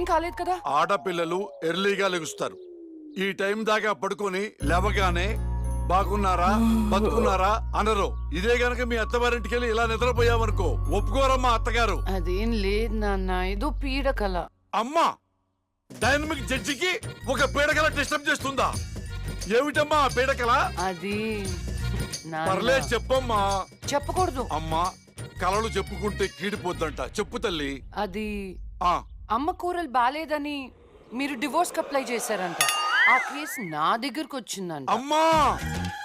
కాలేదు కదా? ఆడపిల్లలు ఎర్లీగా లెగుస్తారు. ఈ టైం దాకా పడుకొని లేవగానే బాగున్నారా బతుకున్నారా అనరు. ఇదే గనక మీ అత్తవారింటికి వెళ్ళి ఇలా నిద్రపోయావనుకో ఒప్పుకోరమ్మా అత్తగారు. అదేం లేదు నాన్న, ఏదో పీడకల. అమ్మా, డైనమిక్ జడ్జికి ఒక పీడకల డిస్టర్బ్ చేస్తుందా? ఏమిటమ్మా పీడకల? అది పర్లేదు చెప్పమ్మా. చెప్పకూడదు అమ్మా, కలలు చెప్పుకుంటే కీడిపోద్దంట. చెప్పు తల్లి. అది ఆ అమ్మ కూరలు బాలేదని మీరు డివోర్స్ కి అప్లై చేశారంట. ఆ కేసు నా దగ్గరకు వచ్చిందంట. అమ్మా,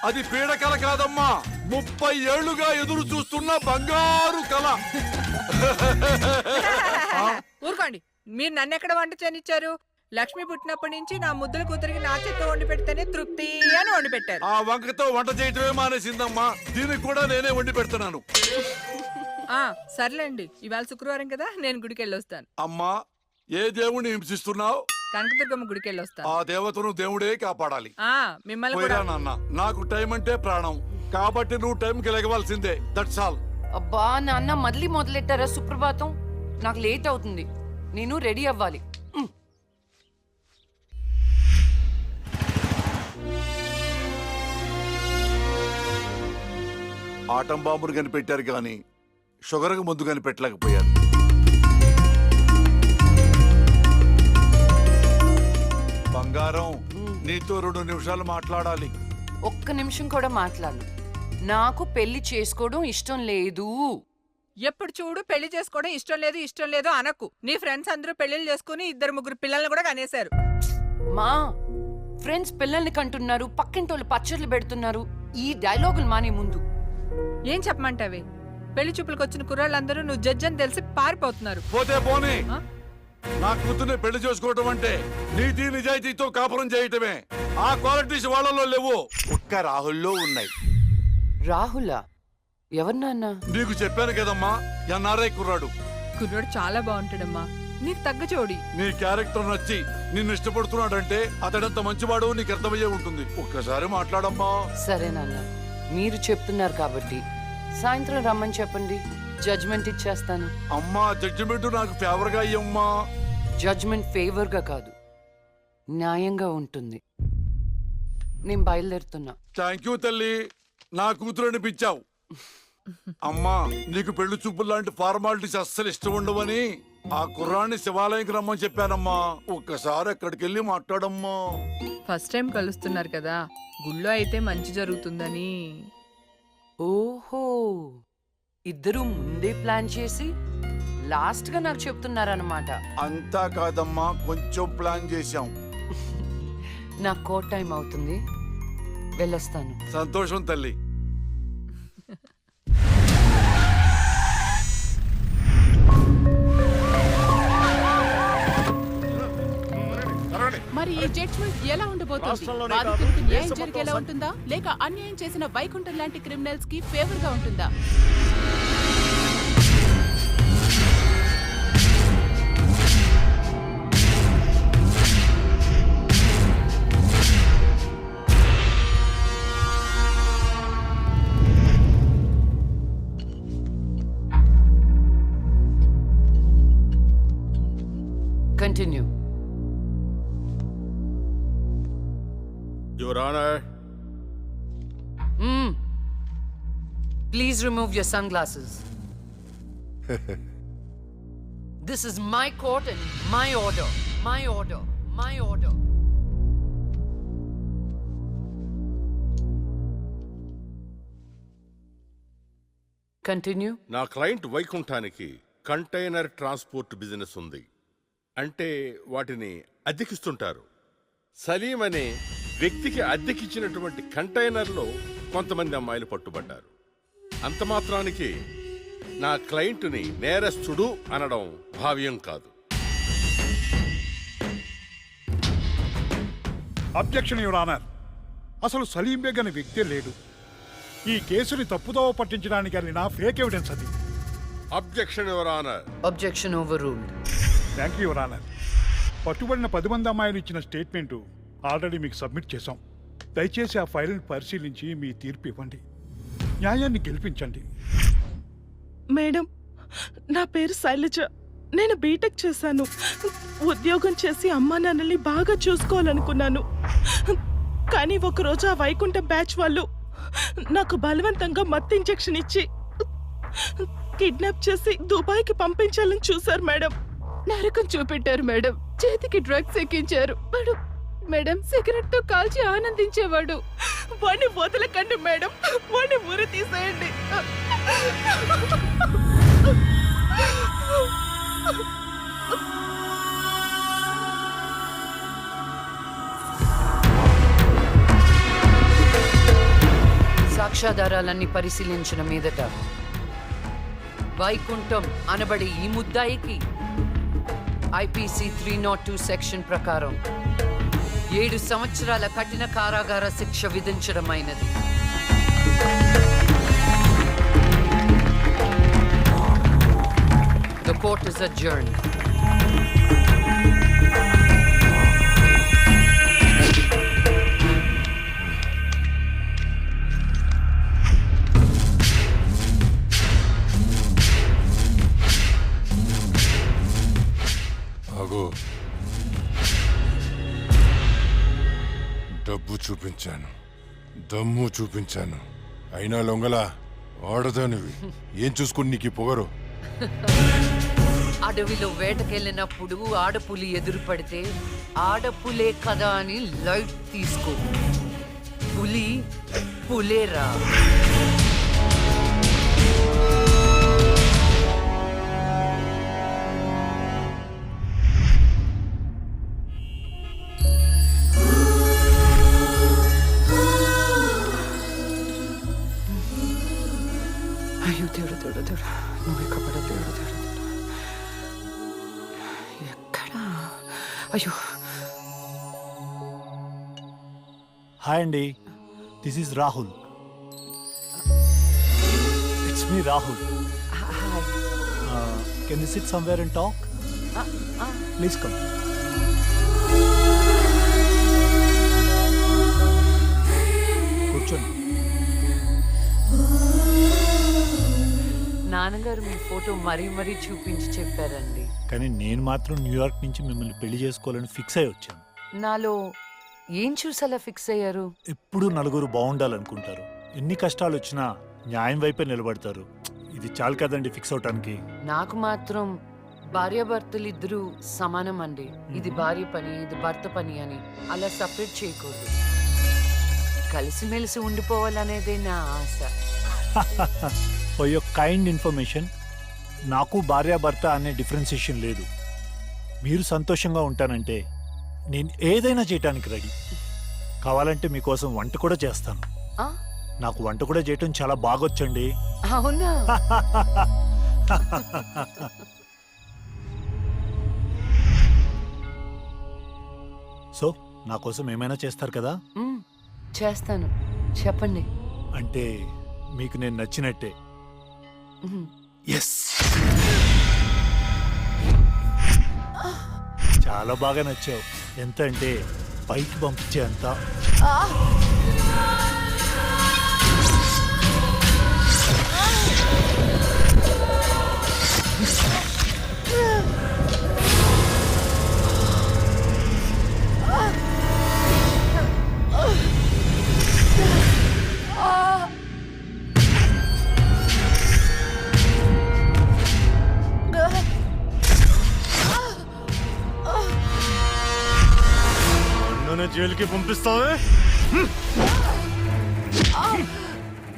అది పీడకల కాదమ్మా, 30 ఏళ్లుగా ఎదురు చూస్తున్న బంగారు కళ. ఊరుకోండి, మీరు నన్ను ఎక్కడ వంట చేయనిచ్చారు? లక్ష్మి పుట్టినప్పటి నుంచి నా ముద్దుల కూతురికి నా చేత వండి పెడితేనే తృప్తి అని వండి పెట్టారు. ఆ వంకతో వంట చేయటమే మానేసిందమ్మా. దీనికి కూడా నేనే వండి పెడుతున్నాను. సర్లేండి, ఇవాళ శుక్రవారం కదా, నేను గుడికి వెళ్ళొస్తాను. అమ్మా, ఏ దేవుణ్ణి హింసిస్తున్నావు? కనకదుర్గమ్మ గుడికి వెళ్ళొస్తాను. ఆ దేవతను దేవుడే కాపాడాలి. మిమ్మల్ని పోయిరా కూడా. నాన్న, నాకు టైం అంటే ప్రాణం కాబట్టి నువ్వు టైంకి లెగవలసిందే. That's all. అబ్బా నాన్న, మళ్ళీ మొదలెట్టారా సుప్రభాతం? నాకు లేట్ అవుతుంది, నేను రెడీ అవ్వాలి. ఆటం బాంబును కనిపెట్టారు కానీ షుగర్కు ముందు కనిపెట్టలేకపోయారు. బంగారం, నీతో 2 నిమిషాలు మాట్లాడాలి. ఒక్క నిమిషం కూడా మాట్లాడను. నాకు పెళ్లి చేసుకోవడం ఇష్టం లేదు. ఎప్పుడు చూడు పెళ్లి చేసుకోవడం ఇష్టం లేదు అనకు. నీ ఫ్రెండ్స్ అందరూ పెళ్లిళ్ళు చేసుకుని 2-3 పిల్లల్ని కూడా కనేశారు. మా ఫ్రెండ్స్ పిల్లల్ని కంటున్నారు, పక్కింటోళ్ళు పచ్చళ్ళు పెడుతున్నారు. ఈ డైలాగులు మానే ముందు ఏం చెప్పమంటావే? పెళ్లి చూపులకు వచ్చిన కుర్రాళ్ళందరూ నువ్వు జడ్జి అని తెలిసి పారిపోతున్నారు. పోతే పోనీ, నా కూతుర్ని పెళ్లి చేసుకోవటం అంటే నీతి నిజాయితీతో కాపురం చేయటమే. ఆ క్వాలిటీస్ వాళ్ళలో లేవు, ఒక్క రాహుల్లో ఉన్నాయి. రాహులా? ఎవరు నాన్న? నీకు చెప్పాను కదమ్మా, ఎన్ఆర్ఐ కుర్రాడు. కుర్రాడు చాలా బాగుంటాడమ్మా, నీకు తగ్గ జోడి. నీ క్యారెక్టర్ నచ్చి నిన్ను ఇష్టపడుతున్నాడంటే అతడంత మంచివాడు నీకు అర్థమయ్యే ఉంటుంది. ఒక్కసారి మాట్లాడమ్మా. సరే నాన్న, మీరు చెప్తున్నారు కాబట్టి సాయంత్రం రమ్మని చెప్పండి, జడ్జ్మెంట్ ఇచ్చేస్తాను. అమ్మా, జడ్జిమెంట్ నాకు ఫేవర్ గా అయ్యమ్మా. జడ్జ్మెంట్ ఫేవర్ గా కాదు, న్యాయంగా ఉంటుంది. నేను బయలుదేరుతున్నా. థ్యాంక్ యూ తల్లి, నా కూతురు అనిపించావు. అమ్మా, నీకు పెళ్లి చూపులు లాంటి ఫార్మాలిటీస్ అస్సలు ఇష్టం ఉండవని ఆ కుర్రాన్ని శివాలయంకి రమ్మని చెప్పానమ్మా. ఒక్కసారి అక్కడికి వెళ్ళి మాట్లాడమ్మా. ఫస్ట్ టైం కలుస్తున్నారు కదా, గుళ్ళో అయితే మంచి జరుగుతుందని. ఓహో, ఇద్దరు ముందే ప్లాన్ చేసి లాస్ట్ గా నాకు చెప్తున్నారన్నమాట. అంతా కాదమ్మా, కొంచెం ప్లాన్ చేశాం. నాకు కోట్ టైం అవుతుంది, వెళ్ళొస్తాను. సంతోషం తల్లి. మరి ఈ జడ్జ్మెంట్ ఎలా ఉండబోతుంది? బాధితులకు న్యాయం జరిగేలా ఉంటుందా, లేక అన్యాయం చేసిన వైకుంఠం లాంటి క్రిమినల్స్ కి ఫేవర్ గా ఉంటుందా? Continue. Your Honor. Please remove your sunglasses. This is my court and my order. My order. My order. Continue. నా క్లయింట్ వైకుంఠానికి కంటైనర్ ట్రాన్స్పోర్ట్ బిజినెస్ ఉంది. అంటే వాటిని అద్దెకిస్తుంటారు. సలీం అనే వ్యక్తికి అద్దెకిచ్చినటువంటి కంటైనర్లో కొంతమంది అమ్మాయిలు పట్టుబడ్డారు. అంత మాత్రానికి నా క్లయింట్ని నేరస్తుడు అనడం భావ్యం కాదు. Objection your honour. అసలు సలీం బేగ్ అనే వ్యక్తే లేడు. ఈ కేసుని తప్పుదోవ పట్టించడానికి వెళ్ళిన ఫేక్ ఎవిడెన్స్ అది. Objection your honour. Objection overruled. Thank you your honour. పట్టుబడిన 10 మంది అమ్మాయిలు ఇచ్చిన స్టేట్మెంటు ఆల్రెడీ మీకు సబ్మిట్ చేశాం. దయచేసి ఆ ఫైల్ని పరిశీలించి మీ తీర్పు ఇవ్వండి. న్యాయాన్ని గెలిపించండి. మేడం, నా పేరు శైలజ. నేను బీటెక్ చేశాను. ఉద్యోగం చేసి అమ్మా నాన్నల్ని బాగా చూసుకోవాలనుకున్నాను. కానీ ఒకరోజు ఆ వైకుంఠ బ్యాచ్ వాళ్ళు నాకు బలవంతంగా మత్తు ఇంజెక్షన్ ఇచ్చి కిడ్నాప్ చేసి దుబాయ్కి పంపించాలని చూశారు మేడం. నరకం చూపెట్టారు మేడం. చేతికి డ్రగ్స్ ఎక్కించారు. మేడం సిగరెట్ తో కాల్చి ఆనందించేవాడు. వాడిని వదలకండి మేడం, వాడిని ఉరి తీసేయండి. సాక్ష్యాధారాలన్నీ పరిశీలించిన మీదట వైకుంఠం అనబడి ఈ ముద్దాయికి ఐపీసీ 302 సెక్షన్ ప్రకారం 7 సంవత్సరాల కఠిన కారాగార శిక్ష విధించడమైనది. The court is adjourned. డబ్బు చూపించాను, దమ్ము చూపించాను, అయినా లొంగలా ఆడదానివి. ఏం చూసుకుని నీకు ఈ పొగరు? అడవిలో వేటకెళ్ళినప్పుడు ఆడపులి ఎదురు పడితే ఆడపులే కదా అని లైట్ తీసుకో. పులి పులేరా. అయ్యో దేవుడు దేవుడు దేవుడు, నువ్వు ఎక్కడ దేవుడు దేవుడు ఎక్కడా? అయ్యో. హాయ్ అండి, this is Rahul. It's me Rahul. Can you SIT somewhere and talk? Please come. కూర్చోండి. నాన్నగారు మీ ఫోటో మరీ మరీ చూపించి చెప్పారండి. కానీ నేను మాత్రం న్యూయార్క్ నుంచి మిమ్మల్ని పెళ్లి చేసుకోవాలని ఫిక్స్ అయి వచ్చాను. నాలో ఏం చూసి అలా ఫిక్స్ అయ్యారు? ఎప్పుడూ నలుగురు బాగుండాలనుకుంటారు. ఎన్ని కష్టాలు వచ్చినా న్యాయం వైపే నిలబడతారు. ఇది చాలు కదండి ఫిక్స్ అవటానికి. నాకు మాత్రం భార్యాభర్తలు ఇద్దరు సమానం అండి. ఇది భార్య పని, ఇది భర్త పని అని అలా సపరేట్ చేయకూడదు. కలిసిమెలిసి ఉండిపోవాలనేదే నా ఆశ. ఫర్ యువర్ కైండ్ ఇన్ఫర్మేషన్, నాకు భార్యాభర్త అనే డిఫరెన్సియేషన్ లేదు. మీరు సంతోషంగా ఉంటానంటే నేను ఏదైనా చేయటానికి రెడీ. కావాలంటే మీకోసం వంట కూడా చేస్తాను. ఆ? నాకు వంట కూడా చేయటం చాలా బాగొచ్చండి. అవునా? సో నా కోసం ఏమైనా చేస్తారు కదా? చేస్తాను, చెప్పండి. అంటే మీకు నేను నచ్చినట్టే. ఎస్, చాలా బాగా నచ్చావు. ఎంత అంటే పైకి పంపించే అంత. జైలుకి పంపిస్తావే?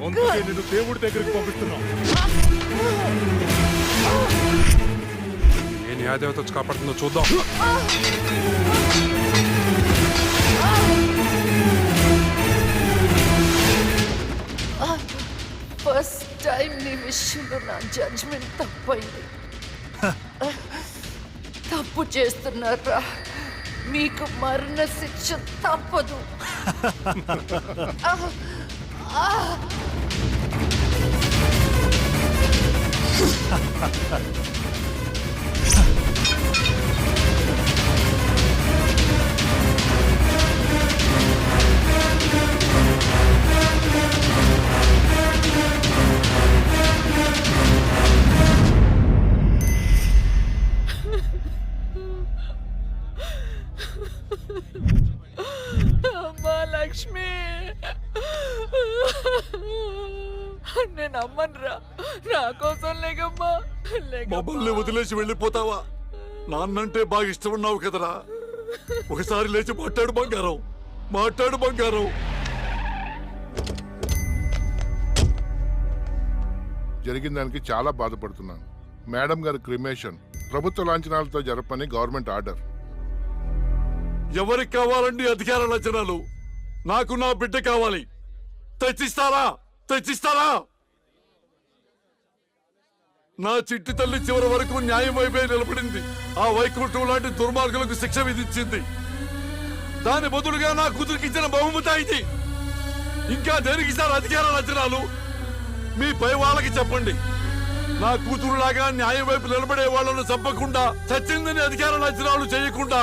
అందుకే నేను దేవుడి దగ్గరికి పంపిస్తున్నా. ఏ న్యాయదేవత వచ్చి కాపాడుతుందో చూద్దాం. ఫస్ట్ టైం నీ విషయంలో నా జడ్జ్మెంట్ తప్పైంది. తప్పు చేస్తున్నారా? మీకు మరణ శిక్ష తప్పదు. లక్ష్మి నేను అమ్మనురా, నా కోసం లేకమ్మా. మమ్మల్ని వదిలేసి వెళ్ళిపోతావా? నాన్నంటే బాగా ఇష్టం ఉన్నావు కదరా. ఒకసారి లేచి మాట్లాడు బంగారం, మాట్లాడు బంగారం. జరిగిన దానికి చాలా బాధపడుతున్నాను. మేడం గారి క్రిమేషన్ ప్రభుత్వ లాంఛనాలతో జరపని గవర్నమెంట్ ఆర్డర్. ఎవరికి కావాలండి అధికార లక్షణాలు? నాకు నా బిడ్డ కావాలి. తెచ్చిస్తారా? తెచ్చిస్తారా? నా చిట్టి తల్లి చివరి వరకు న్యాయం వైపే నిలబడింది. ఆ వైకుంఠం లాంటి దుర్మార్గులకు శిక్ష విధించింది. దాని బదులుగా నా కూతురికి ఇచ్చిన బహుమతి ఇది. ఇంకా దేనికి సార్ అధికార లక్షణాలు? మీ పై వాళ్ళకి చెప్పండి. నా కూతురులాగా న్యాయం వైపు నిలబడే వాళ్ళను చంపకుండా, చచ్చిందని అధికార లక్షణాలు చేయకుండా,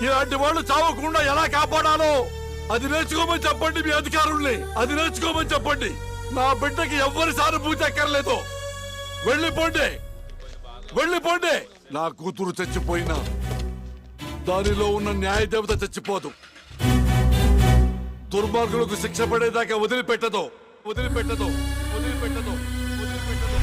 ఇలాంటి వాళ్ళు చావకుండా ఎలా కాపాడాలో అది నేర్చుకోమని చెప్పండి. మీ అధికారుల్ని అది నేర్చుకోమని చెప్పండి. నా బిడ్డకి ఎవ్వరి సానుభూతి అక్కర్లేదు. వెళ్ళిపోండి, వెళ్ళిపోండి. నా కూతురు చచ్చిపోయినా దానిలో ఉన్న న్యాయ దేవత చచ్చిపోదు. దుర్మార్గులకు శిక్ష పడేదాకా వదిలిపెట్టదు, వదిలిపెట్టదు, వదిలిపెట్టదు, వదిలిపెట్టదు.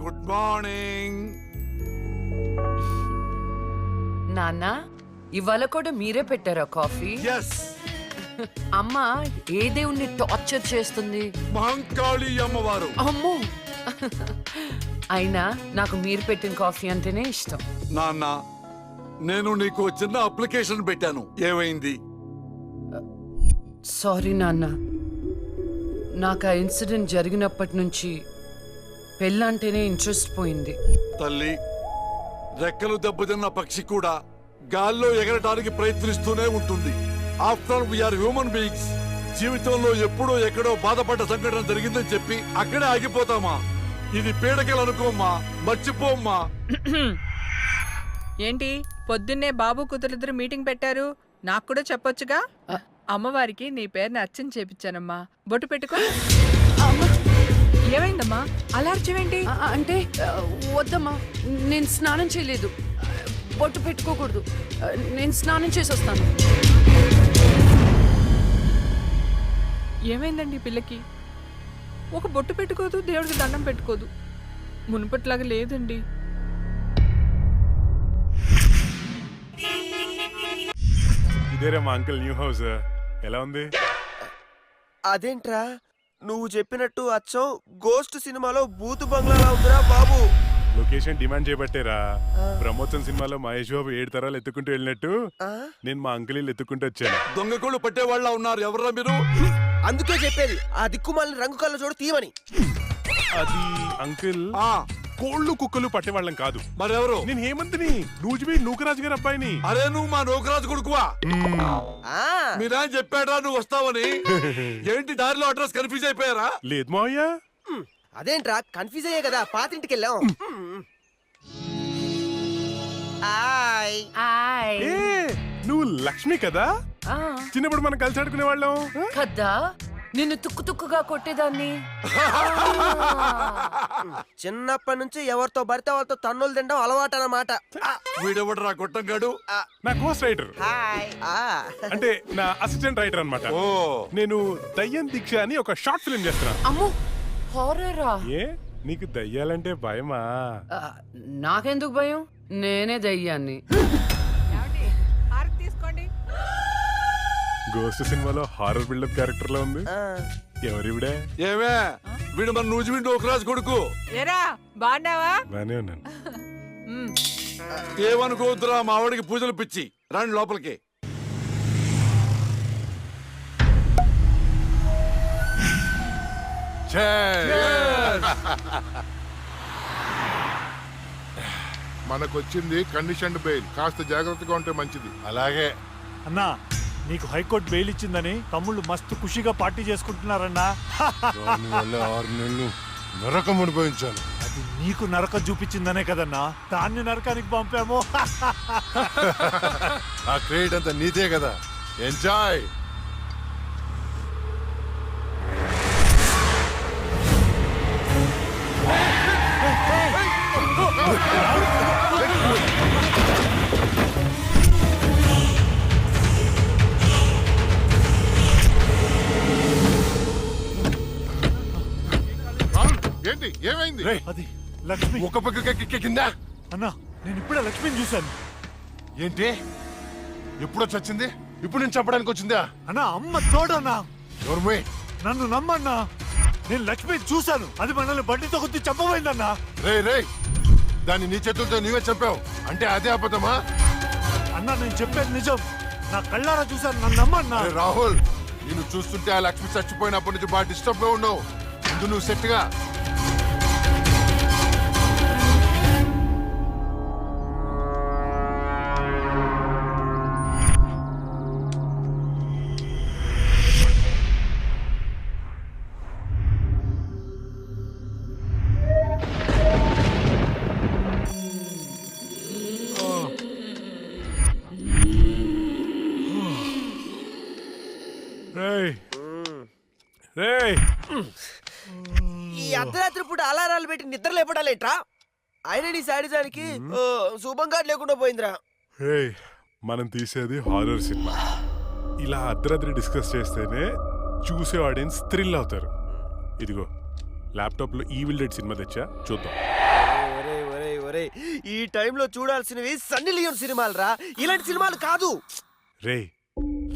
Good morning. నాన్న, ఇవాళ కూడా మీరే పెట్టారా కాఫీ? ఎస్. అమ్మ ఏ దేవుణ్ణి టార్చర్ చేస్తుంది? మహంకాళి అమ్మవారు. అమ్మో. అయినా నాకు మీరు పెట్టిన కాఫీ అంటేనే ఇష్టం. నాన్న, నేను నీకు చిన్న అప్లికేషన్ పెట్టాను, ఏమైంది? సారీ నాన్న, నాకు ఆ ఇన్సిడెంట్ జరిగినప్పటి నుంచి పెళ్ళంటేనే ఇంట్రెస్ట్ పోయింది. తల్లి, రెక్కలు దెబ్బతిన్న పక్షి కూడా గాల్లో ఎగరడానికి ప్రయత్నిస్తూనే ఉంటుంది. After we're human beings. జీవితంలో ఎప్పుడో ఎక్కడో బాధపడ్డ సంఘటన జరిగిందని చెప్పి అక్కడే ఆగిపోతామా? ఇది పీడకలు అనుకోమ్మా, మర్చిపోమ్మా. ఏంటి పొద్దున్నే బాబు కూతురిద్దరు మీటింగ్ పెట్టారు? నాకు కూడా చెప్పొచ్చుగా. అమ్మవారికి నీ పేరుని అర్చన చేపించానమ్మా. బొట్టు పెట్టుకో. ఏమైందమ్మా అలా అర్చమేంటి? అంటే వద్దమ్మా, నేను స్నానం చేయలేదు. బొట్టు పెట్టుకోకూడదు. నేను స్నానం చేసి వస్తాను. ఏమైందండి ఈ పిల్లకి? ఒక బొట్టు పెట్టుకోదు, దేవుడికి దండం పెట్టుకోదు. మునుపట్లాగా లేదండి. ఇదేరా మా అంకుల్ న్యూ హౌస్. ఎలా ఉంది? అదేంట్రా నువ్వు చెప్పినట్టు అచ్చం గోస్ట్ సినిమాలో బూతు బంగ్లాలా ఉందిరా బాబు. లొకేషన్ డిమాండ్ చేయబట్టేరా. బ్రహ్మోత్సవం సినిమాలో మహేష్ బాబు 7 తరాలు ఎత్తుకుంటూ వెళ్ళినట్టు నేను మా అంకుల్ ఇల్లు ఎత్తుకుంటూ వచ్చాను. దొంగకోళ్ళు పట్టే వాళ్ళ ఉన్నారు. ఎవర్రా మీరు? అందుకే చెప్పేది ఆ దిక్కుమాలిన రంగు కళ్ళ చూడు తీయమని. అది అంకుల్, కోళ్ళు కుక్కలు పట్టేవాళ్ళం కాదు. మరెవరు? నేను హేమంత్ని, నూజిబీ నూకరాజు గారి అబ్బాయిని. అరే, నువ్వు మా నూకరాజు కొడుకువా? మీరా చెప్పాడా నువ్వు వస్తావని? ఏంటి దారిలో అడ్రస్ కన్ఫ్యూజ్ అయిపోయారా? లేదు మావయ్య. అదేంట్రా కన్ఫ్యూజ్ అయ్యే కదా పాతింటికి వెళ్ళాం. నువ్వు లక్ష్మి కదా? చిన్నప్పుడు మనం కలిసి ఆడుకునే వాళ్ళం కదా. నిన్ను తుక్కు తుక్కుగా కొట్టేదాన్ని. చిన్నప్పటి నుంచి ఎవరితో పడితే వాళ్ళతో తన్నులు తినడం అలవాటు అన్నమాట. వీడెవడు రా గొట్టంగాడు? నా కోస్ట్ రైటర్, అంటే నా అసిస్టెంట్ రైటర్ అన్నమాట. నేను దయ్యం దీక్ష అని ఒక షార్ట్ ఫిల్మ్ చేస్తున్నా. అమ్మో, హారరా? ఏ నీకు దయ్యాలంటే భయమా? నాకెందుకు భయం? నేనే దయ్యాన్ని. తీసుకోండి. గోస్ట్ సినిమాలో హారర్ బిల్డప్ క్యారెక్టర్ లో ఉంది. ఎవరివిడే? ఏమే వీడు మన నూజివీడు డోకరాజు కొడుకు. ఏరా బాగున్నావా? బానే ఉన్నాను. ఉమ్. ఏమనుకోవద్దురా, మా ఆవిడికి పూజలు పిచ్చి. రండి లోపలికి. మనకొచ్చింది కండిషన్ బెయిల్, కాస్త జాగ్రత్తగా ఉంటే మంచిది. అలాగే అన్నా, నీకు హైకోర్టు బెయిల్ ఇచ్చిందని తమ్ముళ్ళు మస్తు ఖుషిగా పార్టీ చేసుకుంటున్నారన్నా. దానివల్ల 6 నెలలు నరకం అనుభవించాను. అది నీకు నరకం చూపించిందనే కదన్నా దాన్ని నరకానికి పంపాము. ఆ క్రెడిట్ అంతా నీదే కదా. ఎంజాయ్. ఏంటి ఏమైంది? అది లక్ష్మి. ఒక పక్క కింద. అన్నా, నేను ఇప్పుడే లక్ష్మిని చూశాను. ఏంటి ఎప్పుడో చచ్చింది? ఇప్పుడు నేను చెప్పడానికి వచ్చిందా? అన్నా, అమ్మ తోడన్నా. ఎవరు? నన్ను నమ్మన్నా, నేను లక్ష్మిని చూశాను. అది మనల్ని బండితో కొద్ది చంపబోయిందన్నా. రే దాన్ని నీ చేతులతో నీవే చెప్పావు అంటే అదే అబద్ధమా? అన్నా, నేను చెప్పేది నిజం. నా కళ్ళారా చూశాను, నన్ను నమ్మన్నా. రాహుల్, నేను చూస్తుంటే ఆ లక్ష్మి చచ్చిపోయినప్పటి నుంచి బాగా డిస్టర్బ్ గా ఉన్నావు. ముందు నువ్వు సెట్ గా. ఈ అర్ధరాత్రి పూట అలారాలు పెట్టి నిద్ర లేపడాలేట్రా? ఆయన నీ శాడిజానికి శుభంగా లేకుండా పోయిందిరా. మనం తీసేది హారర్ సినిమా. ఇలా అర్ధరాత్రి డిస్కస్ చేస్తేనే చూసే ఆడియన్స్ థ్రిల్ అవుతారు. ఇదిగో ల్యాప్టాప్ లో ఈవిల్ డెడ్ సినిమా తెచ్చా, చూద్దాం. ఈ టైంలో చూడాల్సినవి సన్నీ లియోన్ సినిమాలు రా, ఇలాంటి సినిమాలు కాదు.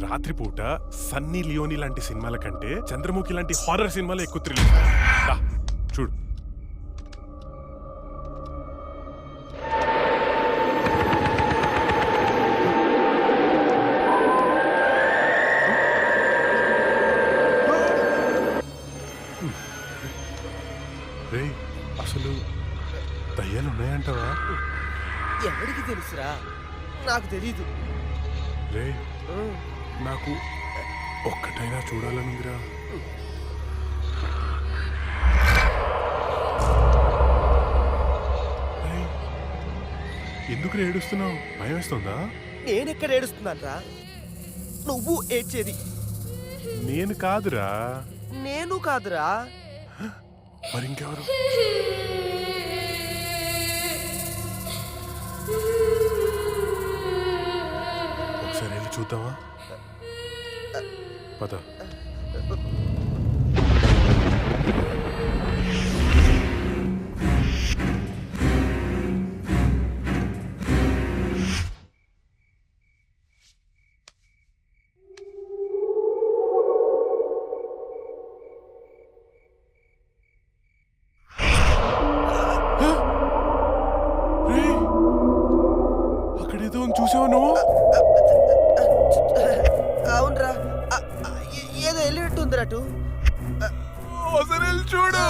రాత్రిపూట సన్నీ లియోని లాంటి సినిమాల కంటే చంద్రముఖి లాంటి హారర్ సినిమాలు ఎక్కువ థ్రిల్. చూడు. అసలు దయ్యాలు ఉన్నాయంటావా? ఎవరికి తెలుసురా? నాకు తెలీదు. నాకు ఒక్కటైనా చూడాలనుందిరా. ఎందుకు ఏడుస్తున్నావు? భయం వేస్తుందా? నేనెక్కడ ఏడుస్తున్నాను రా? నువ్వు ఏడ్చేది. నేను కాదురా. నేను కాదురా. మరి ఇంకెవరు? ఒకసారి వెళ్ళి చూద్దామా? పద. అక్కడేదో చూసావా నువ్వు? అవునరా, ఏదో వెళ్ళినట్టుందిరా. చూడు.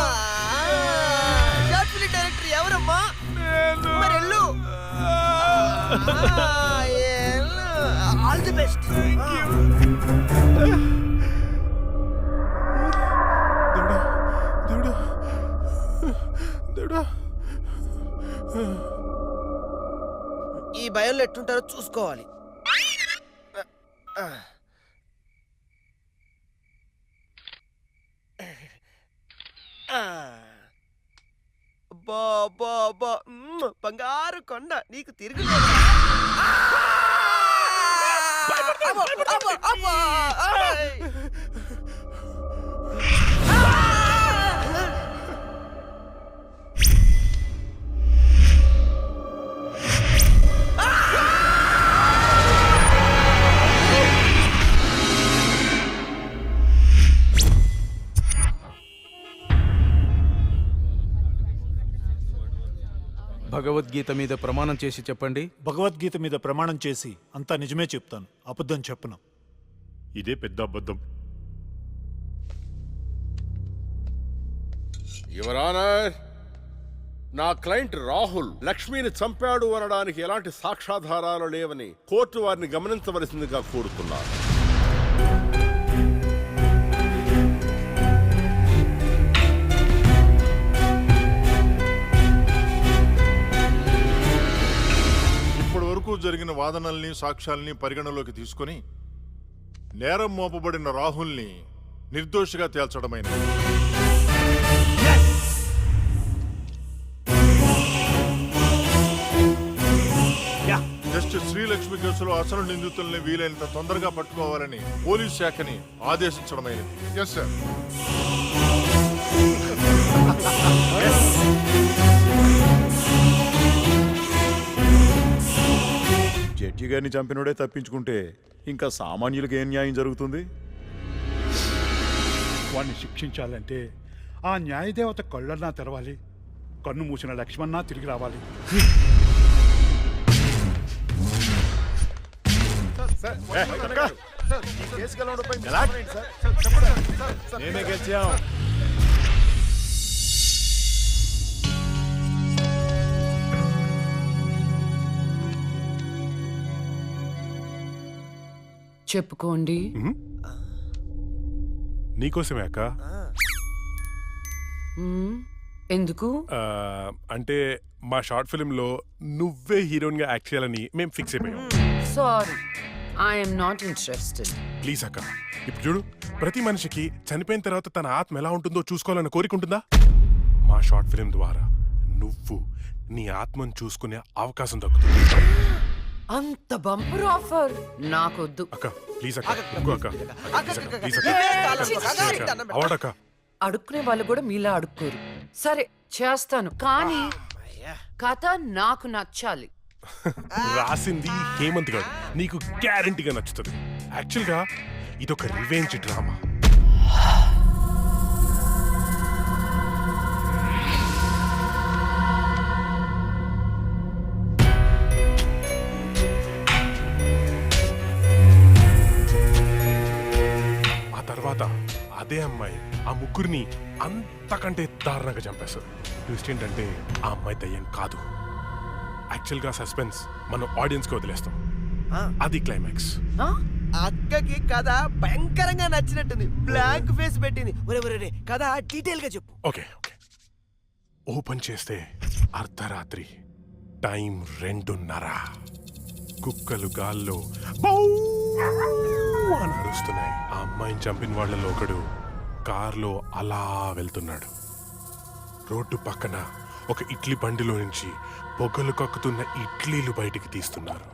డైరెక్టర్ ఎవరమ్మా? మరి వెళ్ళు. All the best. ఈ భయంలో ఎట్టుంటారో చూసుకోవాలి. బంగారు కొండ నీకు తిరిగి భగవద్గీత మీద ప్రమాణం చేసి చెప్పండి. భగవద్గీత మీద ప్రమాణం చేసి అంతా నిజమే చెప్తాను, అబద్ధం చెప్పను. ఇదే పెద్ద అబద్ధం. యువర్ ఆనర్, నా క్లయింట్ రాహుల్ లక్ష్మిని చంపాడు అనడానికి ఎలాంటి సాక్ష్యాధారాలు లేవని కోర్టు వారిని గమనించవలసిందిగా కోరుతున్నారు. ఇప్పటి వరకు జరిగిన వాదనల్ని సాక్ష్యాల్ని పరిగణలోకి తీసుకొని నేరం మోపబడిన రాహుల్ని నిర్దోషిగా తేల్చడమైనది. జస్టిస్ శ్రీలక్ష్మి కేసులో అసలు నిందితుల్ని వీలైనంత తొందరగా పట్టుకోవాలని పోలీస్ శాఖని ఆదేశించడమైనది. Yes sir. జడ్జి గారిని చంపినోడే తప్పించుకుంటే ఇంకా సామాన్యులకు ఏం న్యాయం జరుగుతుంది? వాణ్ణి శిక్షించాలంటే ఆ న్యాయదేవత కళ్ళన్నా తెరవాలి, కన్ను మూసిన లక్ష్మణ తిరిగి రావాలి. నేనే గెలిచాం. చెప్పుకోండి. నీకోసమే అక్క. ఎందుకు? అంటే మా షార్ట్ ఫిల్మ్లో నువ్వే హీరోయిన్ గా యాక్ట్ చేయాలని మేము ఫిక్స్ అయిపోయాం. Sorry, I'm not interested. Please అక్క, ఇప్పుడు చూడు, ప్రతి మనిషికి చనిపోయిన తర్వాత తన ఆత్మ ఎలా ఉంటుందో చూసుకోవాలన్న కోరిక ఉంటుందా? మా షార్ట్ ఫిల్మ్ ద్వారా నువ్వు నీ ఆత్మను చూసుకునే అవకాశం దక్కుతుంది. అంత బంపర్ ఆఫర్ నాకొద్దు. అక్క ప్లీజ్ అక్క, ఇంకో అక్క, ప్లీజ్ అక్క, అవడక్క. అడుక్కునే వాళ్ళు కూడా మీలా అడుక్కోరు. సరే చేస్తాను, కానీ కథ నాకు నచ్చాలి. రాసింది హేమంత్ గారు, నీకు గ్యారంటీగా నచ్చుతుంది. యాక్చువల్గా ఇదొక రివెంజ్ డ్రామా. ఆ తర్వాత అదే అమ్మాయి ఆ ముగ్గురిని అంతకంటే దారుణంగా చంపేస్తారు. ట్విస్ట్ ఏంటంటే ఆ అమ్మాయి దయ్యం కాదు. యాక్చువల్గా సస్పెన్స్ మనం ఆడియన్స్ కి వదిలేస్తాం. అది క్లైమాక్స్. అక్కకి కథ భయంకరంగా నచ్చినట్టుంది. బ్లాంక్ ఫేస్ పెట్టింది. ఒరే కథ డీటెయిల్ గా చెప్పు. ఓకే ఓపెన్ చేస్తే అర్ధరాత్రి, టైం 2:30. కుక్కలు గాల్లో బౌ అని అరుస్తున్నాయి. ఆ అమ్మాయిని చంపిన వాళ్ళలో ఒకడు కార్లో అలా వెళ్తున్నాడు. రోడ్డు పక్కన ఒక ఇడ్లీ బండిలో నుంచి పొగలు కక్కుతున్న ఇడ్లీలు బయటికి తీస్తున్నారు.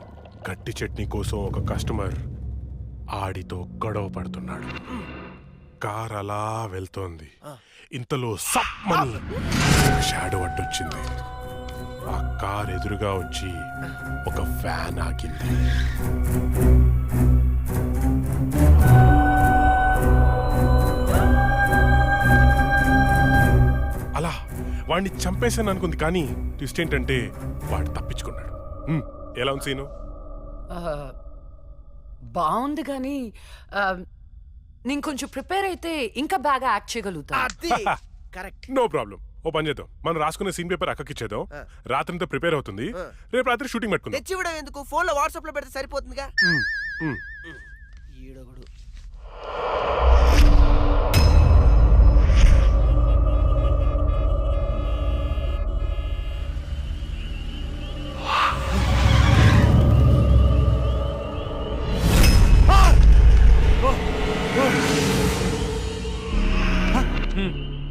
గట్టి చట్నీ కోసం ఒక కస్టమర్ ఆడితో గొడవ పడుతున్నాడు. కార్ అలా వెళ్తోంది. ఇంతలో సమ్మని షాడో అడ్డొచ్చింది. ఆ కార్ ఎదురుగా వచ్చి ఒక వ్యాన్ ఆగింది. అలా వాడిని చంపేశాను అనుకుంది, కానీ ట్విస్ట్ ఏంటంటే వాడు తప్పించుకున్నాడు. ఎలా ఉంది సీను? బాగుంది, కానీ నేను కొంచెం ప్రిపేర్ అయితే ఇంకా బాగా యాక్ట్ చేయగలుగుతా. No problem. ఓ పని చేద్దాం, మనం రాసుకునే సీన్ పేపర్ అక్కకి ఇచ్చేద్దాం. రాత్రంతా ప్రిపేర్ అవుతుంది, రేపు రాత్రి షూటింగ్ పెట్టుకుందాం. తెచ్చివ్వడం ఎందుకు, ఫోన్ లో వాట్సాప్ లో పెడితే సరిపోతుందిగా. ఈడొకడు.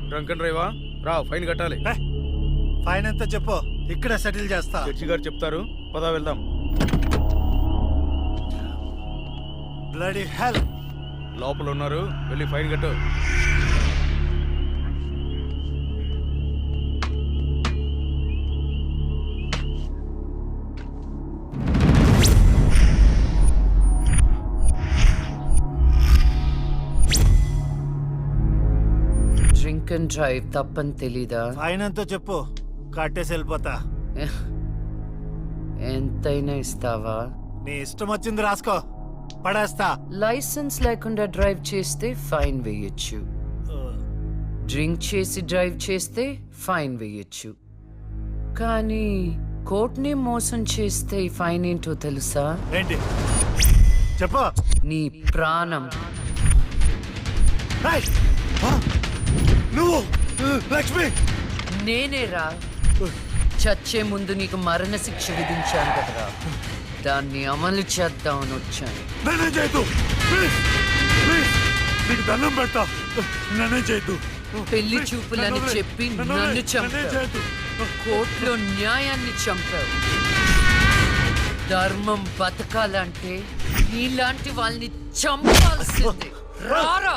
డ్రంకన్ డ్రైవా రా, ఫైన్ కట్టాలి. ఫైన్ ఎంత చెప్పు, ఇక్కడ సెటిల్ చేస్తా. జడ్జి గారు చెప్తారు, పదా వెళ్దాం. బ్లడీ హెల్, లోపల ఉన్నారు, వెళ్ళి ఫైన్ కట్టు. డ్రింక్ అండ్ డ్రైవ్ తప్పని తెలీదా? ఫైన్ ఎంతో చెప్పు, కట్టేసి వెళ్ళిపోతా. ఎంతైనా ఇస్తావా? నీ ఇష్టం వచ్చింది రాసుకో, పడేస్తా. లైసెన్స్ లేకుండా డ్రైవ్ చేస్తే ఫైన్ వేయొచ్చు, డ్రింక్ చేసి డ్రైవ్ చేస్తే ఫైన్ వేయొచ్చు, కానీ కోర్టుని మోసం చేస్తే ఈ ఫైన్ ఏంటో తెలుసా? ఏంటి చెప్పు. నీ ప్రాణం. నువ్వు లక్ష్మి? నేనేరా. చచ్చే ముందు నీకు మరణశిక్ష విధించాను కదరా, దాన్ని అమలు చేద్దామని వచ్చాను. నన్నే చేయొద్దు, నీకు దండం పెడతా, నన్నే చేయొద్దు. పెళ్లి చూపులని చెప్పి నన్ను చంపావు, కోర్టులో న్యాయాన్ని చంపావు. ధర్మం బతకాలంటే నీలాంటి వాళ్ళని చంపాల్సిందే. రారా.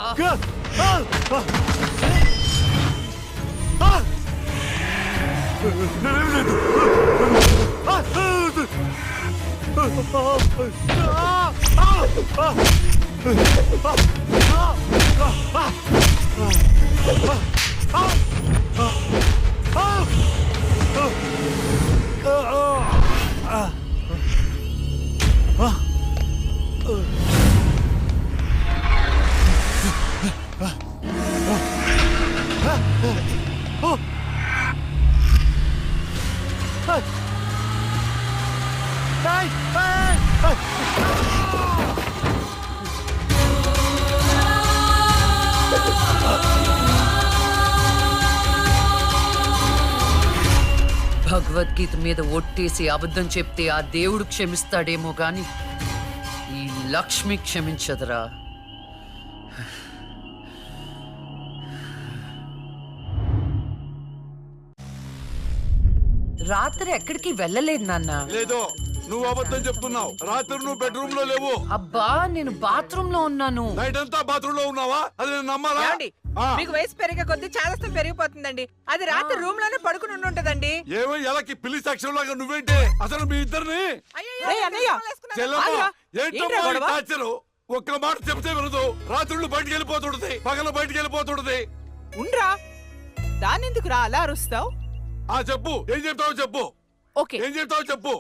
భగవద్గీత మీద ఒట్టేసి అబద్ధం చెప్తే ఆ దేవుడు క్షమిస్తాడేమో గాని ఈ లక్ష్మి క్షమించదురా. రాత్రి ఎక్కడికి వెళ్ళలేదు నాన్న. లేదో, నువ్వు అబద్ధం చెప్తున్నావు. రాత్రి నువ్వు బెడ్రూమ్ లో లేవు. అబ్బా, నేను బాత్రూమ్ లో ఉన్నాను. నైట్ అంతా బాత్రూమ్ లో ఉన్నావా? అది నేను నమ్మాలా? మీకు వయసు పెరిగే కొద్ది చాదస్తం పెరిగిపోతుందండి. అది రాత్రి రూమ్ లోనే పడుకుని ఉంటదండి. ఏమో ఎలాకి పిల్లి సాక్ష్యం లాగా నువ్వేంటే అసలు మీ ఇద్దరిని ఒక్క మాట చెప్తే వినదు. రాత్రులు బయటికి వెళ్ళిపోతుంటది, పగల బయటికి వెళ్ళిపోతుంటది. ఉండ్రా, దాని ఎందుకు రా అలా అరుస్తావు? చెప్పు, ఏం చెప్తావు చెప్పు. ఓకే, ఏం చెప్తావు చెప్పు.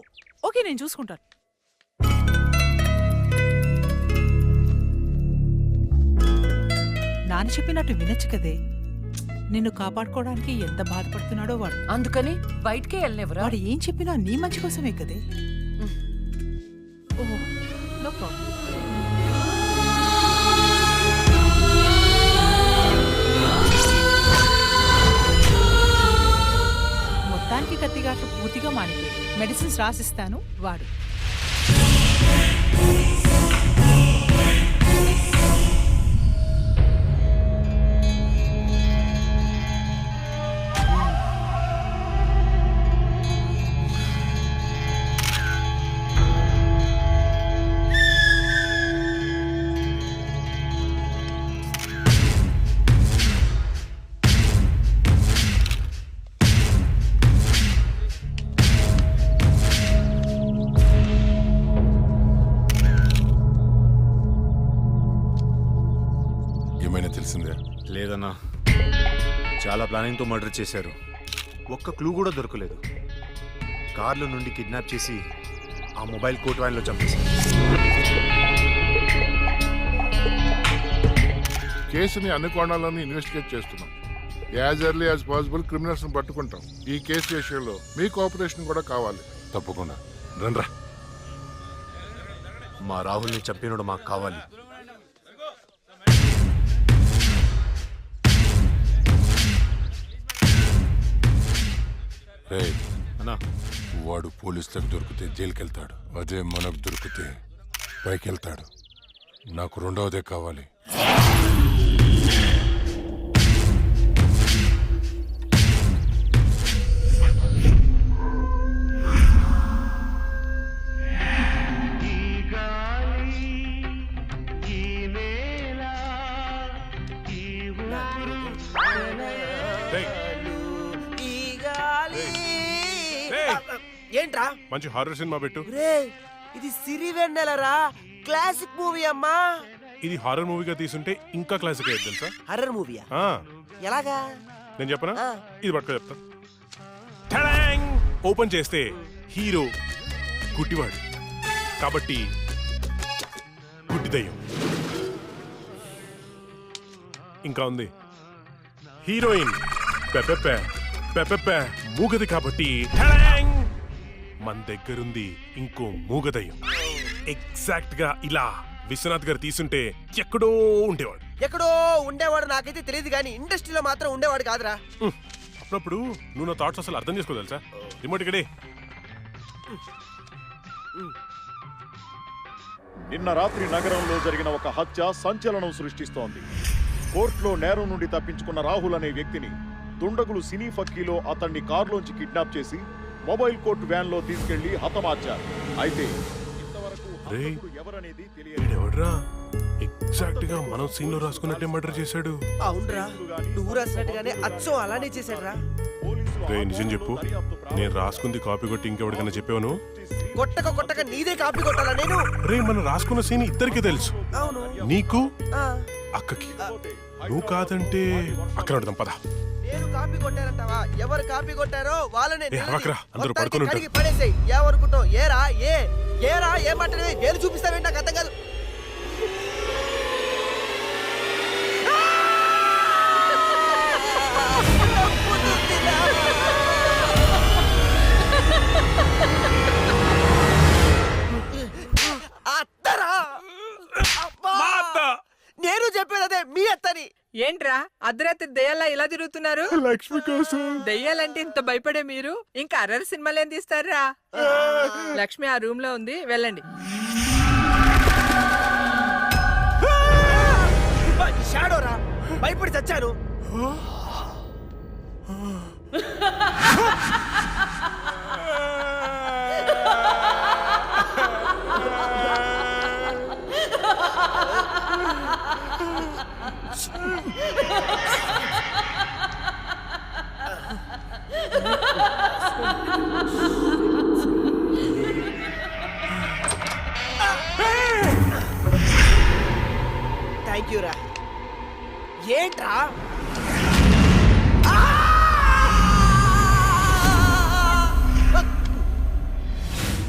ఓకే, నేను చూసుకుంటాను. నాన్న చెప్పినట్టు వినొచ్చు కదే. నిన్ను కాపాడుకోవడానికి ఎంత బాధపడుతున్నాడో వాడు. అందుకని బయటికే వెళ్ళనివ్వరా? వాడు ఏం చెప్పినా నీ మంచి కోసమే కదే. ఓహో, నో ప్రాబ్లం. మొత్తానికి కత్తిగాట్లు పూర్తిగా మానిపోయి మెడిసిన్స్ రాసిస్తాను, వాడు. లేదన్నా, చాలా ప్లానింగ్తో మర్డర్ చేశారు. ఒక్క క్లూ కూడా దొరకలేదు. కార్లో నుండి కిడ్నాప్ చేసి ఆ మొబైల్ కోట్ వ్యాన్లో చంపేశారు. కేసుని అన్ని కోణాలను ఇన్వెస్టిగేట్ చేస్తున్నాం. As early as possible criminals ని పట్టుకుంటాం. ఈ కేసు విషయంలో మీ కోఆపరేషన్ కూడా కావాలి. తప్పకుండా రండ్రా. మా రాహుల్ని చంపినోడు మాకు కావాలి. అన్నా, వాడు పోలీసులకు దొరికితే జైలుకి వెళ్తాడు. అదే మనకు దొరికితే పైకి వెళ్తాడు. నాకు రెండవదే కావాలి. ఏంట్రా మంచి హారర్ సినిమా పెట్టు. ఇది సిరివెన్నెలరా, క్లాసిక్ మూవీ అమ్మా. ఇది హారర్ మూవీగా తీసుంటే ఇంకా క్లాసిక్ అయ్యేది తెలుసా? హారర్ మూవీయా? ఆ, ఎలాగా? నేను చెప్పనా? ఇది పట్టుకో చెప్తా. ఓపెన్ చేస్తే హీరో గుడ్డివాడు కాబట్టి గుడ్డి దయ్యం. ఇంకా ఉంది హీరోయిన్ పెపెపె పెపెపె మూగది కాబట్టి ఠడాంగ్! మన దగ్గరుంది ఇంకో మూగదయ్యం. ఎగ్జాక్ట్ గా ఇలా విశ్వనాథ్ గారు తీసుంటే ఎక్కడో ఉండేవాడు. ఎక్కడో ఉండేవాడు నాకైతే తెలియదు కానీ ఇండస్ట్రీలో మాత్రం ఉండేవాడు కాదురా. అప్పుడప్పుడు నువ్వు నా థాట్స్ అసలు అర్థం చేసుకోగలసా? రిమోట్ ఇక్కడే. నిన్న రాత్రి నగరంలో జరిగిన ఒక హత్య సంచలనం సృష్టిస్తోంది. కోర్టులో నేరం నుండి తప్పించుకున్న రాహుల్ అనే వ్యక్తిని దుండగులు సినీ ఫక్కీలో అతన్ని కారులోంచి కిడ్నాప్ చేసి మొబైల్ కోర్టు వ్యాన్ లో తీసుకెళ్లి హతమార్చారు. అయితే ఇంతవరకు ఎవరనేది తెలియదు. ఎగ్జాక్ట్ గా మనం సీన్ లో రాసుకున్నట్టే మర్డర్ చేశాడు. అవునరా, నువ్వు రాసినట్టుగానే అచ్చం అలానే చేశాడురా. రే నిజం చెప్పు, నేను రాసుకుంది కాపీ కొట్టి ఇంకెవరికైనా చెప్పాను? కొట్టక నీదే కాపీ కొట్టాలా నేను? రే మనం రాసుకున్న సీన్ ఇద్దరికి తెలుసు, అవును నీకు అక్కకి. నువ్వు కాదంటే అక్కడ అడదాం పద. నేను కాపీ కొట్టారంటావా? ఎవరు కాపీ కొట్టారో వాళ్ళనే అందరూ పడుకుని ఉంటారు. పడేసేయ్. ఏమనుకుంటావు? ఏరా ఏమంటారు? వేలు చూపిస్తావేంటి? నాకు అర్థం కాదు. నేను చెప్పేది అదే, మీ అత్తని. ఏంట్రా అర్ధరాత్రి దెయ్యాలా ఇలా తిరుగుతున్నారు? లక్ష్మి కోసం. దెయ్యాలంటే ఇంత భయపడే మీరు ఇంకా అర్రర్ సినిమాలు ఏం తీస్తారా? లక్ష్మి ఆ రూమ్ లో ఉంది, వెళ్ళండి. షాడోరా, భయపడి చచ్చాను. థ్యాంక్ యూ రా. ఏంట్రా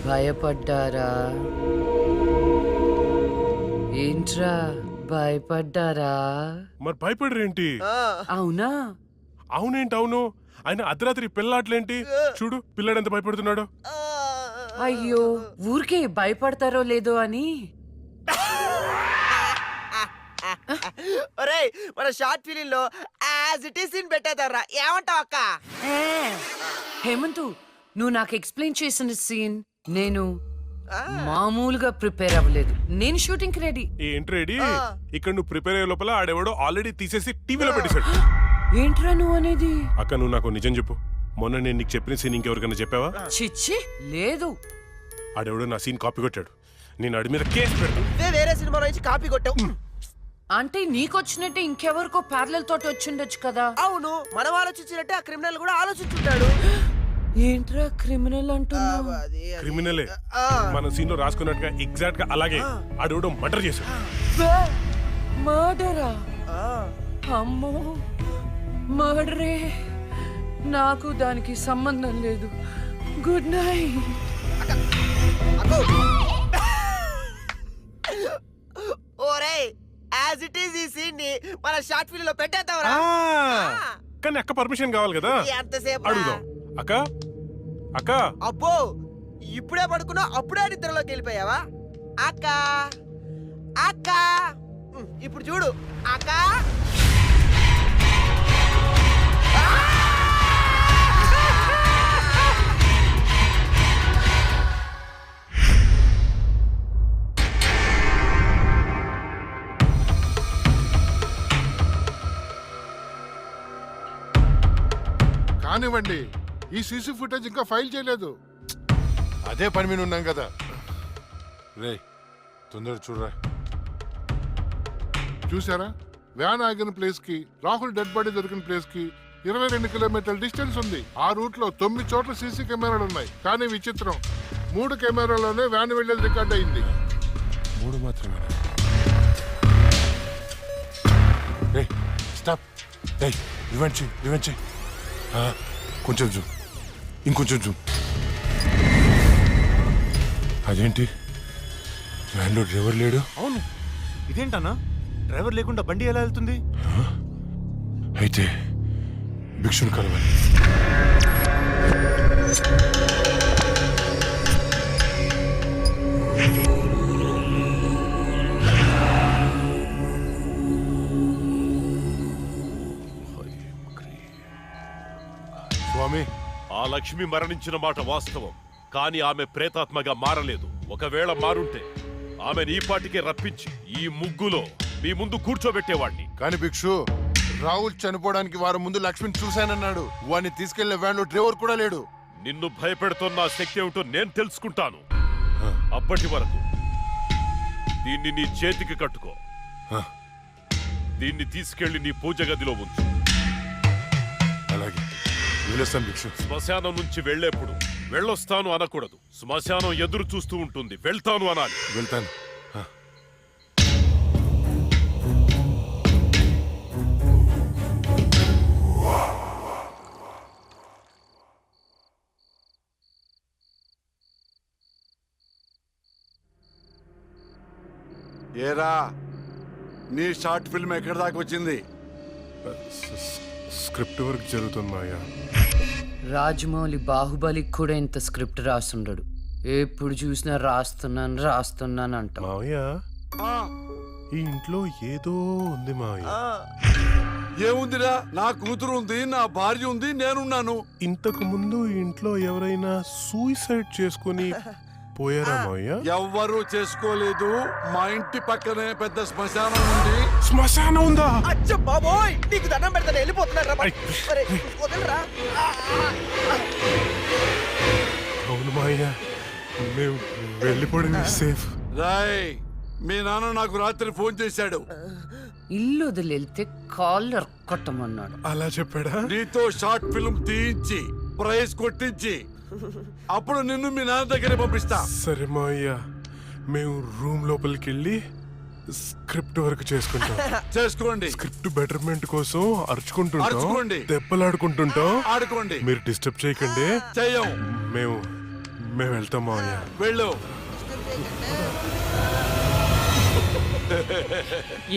భయపడ్డారా? ఏంట్రా భయపడ్డారా? మరి భయపడరేంటి? అవునా? అవునేంటి అవును? ఆయన అర్ధరాత్రి పిల్లాట్లేంటి? చూడు పిల్లాడు ఎంత భయపడుతున్నాడు. అయ్యో, ఊరికే భయపడతారో లేదో అని. ఒరేయ్, మన షార్ట్ ఫిలిం లో యాజ్ ఇట్ ఈస్ సీన్ పెట్టేదారా, ఏమంటావు అక్క? హేమంతు, నువ్వు నాకు ఎక్స్ప్లెయిన్ చేసిన సీన్ నేను మామూలుగా ప్రిపేర్ అవ్వలేదు. నేను షూటింగ్ కి రెడీ. ఏంటి రెడీ? ఇక్కడ నువ్వు ప్రిపేర్ అయ్యే లోపల ఆడెవడో ఆల్రెడీ తీసేసి టీవీలో పెట్టేశాడు. ఏంట్రా నువ్వు అనేది? అక్క నువ్వు నాకు నిజం చెప్పు, మొన్న నేను నీకు చెప్పిన సీన్ ఇంకెవరికైనా చెప్పావా? చిచ్చి లేదు. ఆడెవడో నా సీన్ కాపీ కొట్టాడు. నేను ఆడి మీద కేసు పెడతాను. వేరే సినిమాలో నుంచి కాపీ కొట్టావు అంటే నీకొచ్చినట్టే ఇంకెవరికో ప్యారలల్ తోటి వచ్చిండొచ్చు కదా. అవును, మనం ఆలోచించినట్టే ఆ క్రిమినల్ కూడా ఆలోచించుంటాడు. ఏంట్రా క్రిమినల్ అంటున్నావు? క్రిమినలే మన సీన్ లో రాసుకున్నట్టుగా ఎగ్జాక్ట్ గా అలాగే ఆడెవడో మర్డర్ చేశాడు. మర్డరా? అమ్మో, మర్డరే. నాకు దానికి సంబంధం లేదు. Good night. ఓరేయ్, యాజ్ ఇట్ ఈస్ ఈ సీన్ ని మన షార్ట్ ఫిల్మ్ లో పెట్టేద్దాంరా. కానీ అక్క పర్మిషన్ కావాలి కదా. ఎంతసేపు అడుగుదాం. అక్క అక్క. అబ్బో, ఇప్పుడే పడుకున్నా అప్పుడే నిద్రలోకి వెళ్ళిపోయావా? అక్క అక్క, ఇప్పుడు చూడు అక్క. కానివ్వండి, ఈ సీసీ ఫుటేజ్ ఇంకా ఫైల్ చేయలేదు. అదే పని మీద ఉన్నాం కదా. రే తొందర చూడరా. చూసారా, వ్యాన్ ఆగిన ప్లేస్ కి రాహుల్ డెడ్ బాడీ దొరికిన ప్లేస్ కి 22 కిలోమీటర్ల డిస్టెన్స్ ఉంది. ఆ రూట్ లో 9 చోట్ల సీసీ కెమెరాలు ఉన్నాయి. కానీ విచిత్రం, 3 కెమెరాలోనే వ్యాన్ వెళ్ళేది రికార్డ్ అయింది. 3 మాత్రమే. రే స్టాప్. రివెంజ్ కొంచెం జూమ్, ఇంకొంచెం జూమ్. అదేంటి వ్యాన్లో డ్రైవర్ లేడు? అవును, ఇదేంటన్నా డ్రైవర్ లేకుండా బండి ఎలా వెళ్తుంది? అయితే భిక్షుని కలవాలి. స్వామి, ఆ లక్ష్మి మరణించిన మాట వాస్తవం, కానీ ఆమె ప్రేతాత్మగా మారలేదు. ఒకవేళ మారుంటే ఆమె ఈ పాటికే రప్పించి ఈ ముగ్గులో మీ ముందు కూర్చోబెట్టేవాణ్ణి. కానీ భిక్షు, రాహుల్ చనిపోవడానికి వారం ముందు లక్ష్మిని చూశానన్నాడు. వాడిని తీసుకెళ్లే వ్యాన్లో డ్రైవర్ కూడా లేడు. నిన్ను భయపెడుతున్న శక్తి ఏమిటో నేను తెలుసుకుంటాను. అప్పటి వరకు దీన్ని నీ చేతికి కట్టుకో. దీన్ని తీసుకెళ్లి నీ పూజ గదిలో ఉంచు. అలాగే వెళ్ళొస్తాను భిక్షు. శ్మశానం నుంచి వెళ్లేప్పుడు వెళ్ళొస్తాను అనకూడదు. శ్మశానం ఎదురు చూస్తూ ఉంటుంది, వెళ్తాను అనాలి. వెళ్తాను. ఏరా, నీ షార్ట్ ఫిల్మ్ ఎక్కడి దాకా వచ్చింది? స్క్రిప్ట్ వర్క్ జరుగుతుంది మాయా. రాజమౌళి బాహుబలికి కూడా ఇంత స్క్రిప్ట్ రాస్తుండడు. ఎప్పుడు చూసినా రాస్తున్నాను అంటాం. మావయ్య, ఈ ఇంట్లో ఏదో ఉంది మావయ్య. ఏముందిరా? నా కూతురు ఉంది, నా భార్య ఉంది, నేనున్నాను. ఇంతకు ముందు ఈ ఇంట్లో ఎవరైనా సూసైడ్ చేసుకుని పోయారా మావయ్య? ఎవ్వరూ చేసుకోలేదు. మా ఇంటి పక్కనే పెద్ద శ్మశానం ఉంది. శ్మశానం ఉందా? అచ్చ బాబోయ్, నీకు దండం పెడతాను, వెళ్ళిపోతున్నారా? వదలరా. అవును మావయ్య, మేము వెళ్ళిపోవడం సేఫ్. రాయ్, మీ నాన్న నాకు రాత్రి ఫోన్ చేశాడు. ఇల్లు వదిలేళ్తే కాళ్ళు కొట్టమన్నాడు. అలా చెప్పాడా? నీతో షార్ట్ ఫిల్మ్ తీయించి ప్రైజ్ కొట్టించి అప్పుడు నిన్ను మీ నాన్న దగ్గర పంపిస్తా. సరే మావయ్య, మేము రూమ్ లోపలికి వెళ్ళి స్క్రిప్ట్ వర్క్ చేసుకుంటాం. చేసుకోండి. స్క్రిప్ట్ బెటర్మెంట్ కోసం అరుచుకుంటుంటాం, అరుచుకోండి. దెబ్బలాడుకుంటుంటాం. ఆడుకోండి. మీరు డిస్టర్బ్ చేయకండి. చెయ్యం. మేము వెళ్తాం మావయ్య. వెళ్ళు.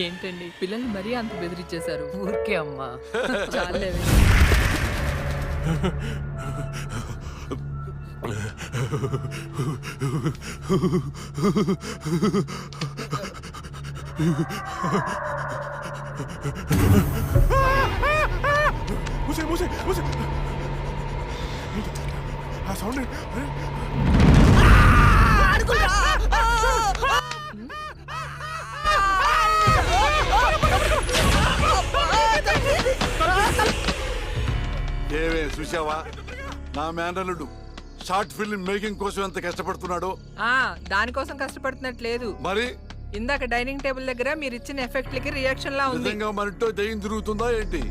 ఏంటండి పిల్లల్ని మరీ అంత బెదిరించేశారు? ఊరికే అమ్మా. చాలే. ఆ సౌండ్ ఏవే చూసావా, నా మేనల్లుడు షార్ట్ ఫిల్మ్ మేకింగ్ కోసం ఎంత కష్టపడుతున్నాడో. దానికోసం కష్టపడుతున్నట్లేదు మరి. ఇందాక డైనింగ్ టేబుల్ దగ్గర మీరు ఇచ్చిన ఎఫెక్ట్లకి రియాక్షన్ లా ఉంది. నిజంగా మరింటో దయ్యం తిరుగుతుందా ఏంటి?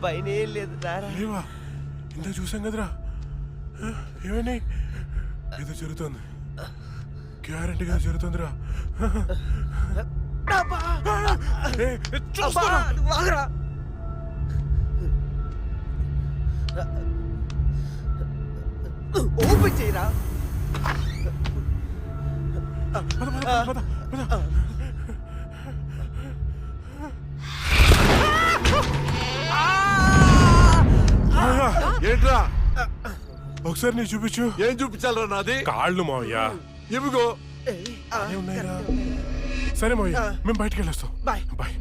పైన ఏం లేదు. లేవా? ఇంత చూసాం కదరా. ఏమని ఏదో జరుగుతుంది, గ్యారంటీగా జరుగుతుందిరా. ఓపెన్ చేయరా. ఏంట్రా? ఒకసారి నీ చూపించు. ఏం చూపించాలరా? నాది కాళ్ళు మావయ్య. ఇవిగో ఉన్నాయిరా. సరే మావయ్య, మేము బయటికి వెళ్ళొస్తాం. Bye bye.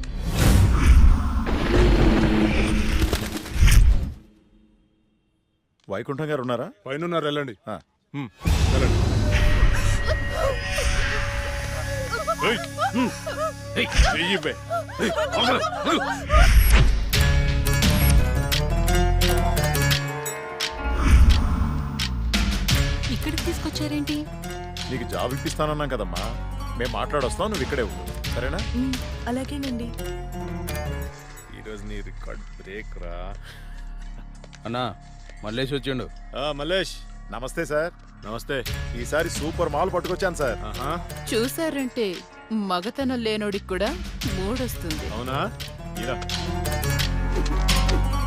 వైకుంఠం గారు ఉన్నారా? పైన ఉన్నారు, వెళ్ళండి. ఇక్కడికి తీసుకొచ్చారేంటి? నీకు జాబ్ ఇప్పిస్తానన్నాం కదమ్మా, మేము మాట్లాడొస్తాం, నువ్వు ఇక్కడే ఉండు, సరేనా? అలాగేనండి. ఈరోజు నీ రికార్డ్ బ్రేక్ రా. అన్నా, మల్లేష్ వచ్చిండు. మల్లేష్ నమస్తే సార్. నమస్తే. ఈసారి సూపర్ మాల్ పట్టుకొచ్చాను సార్. చూసారంటే మగతనం లేనోడికి కూడా మూడొస్తుంది. అవునా? ఇలా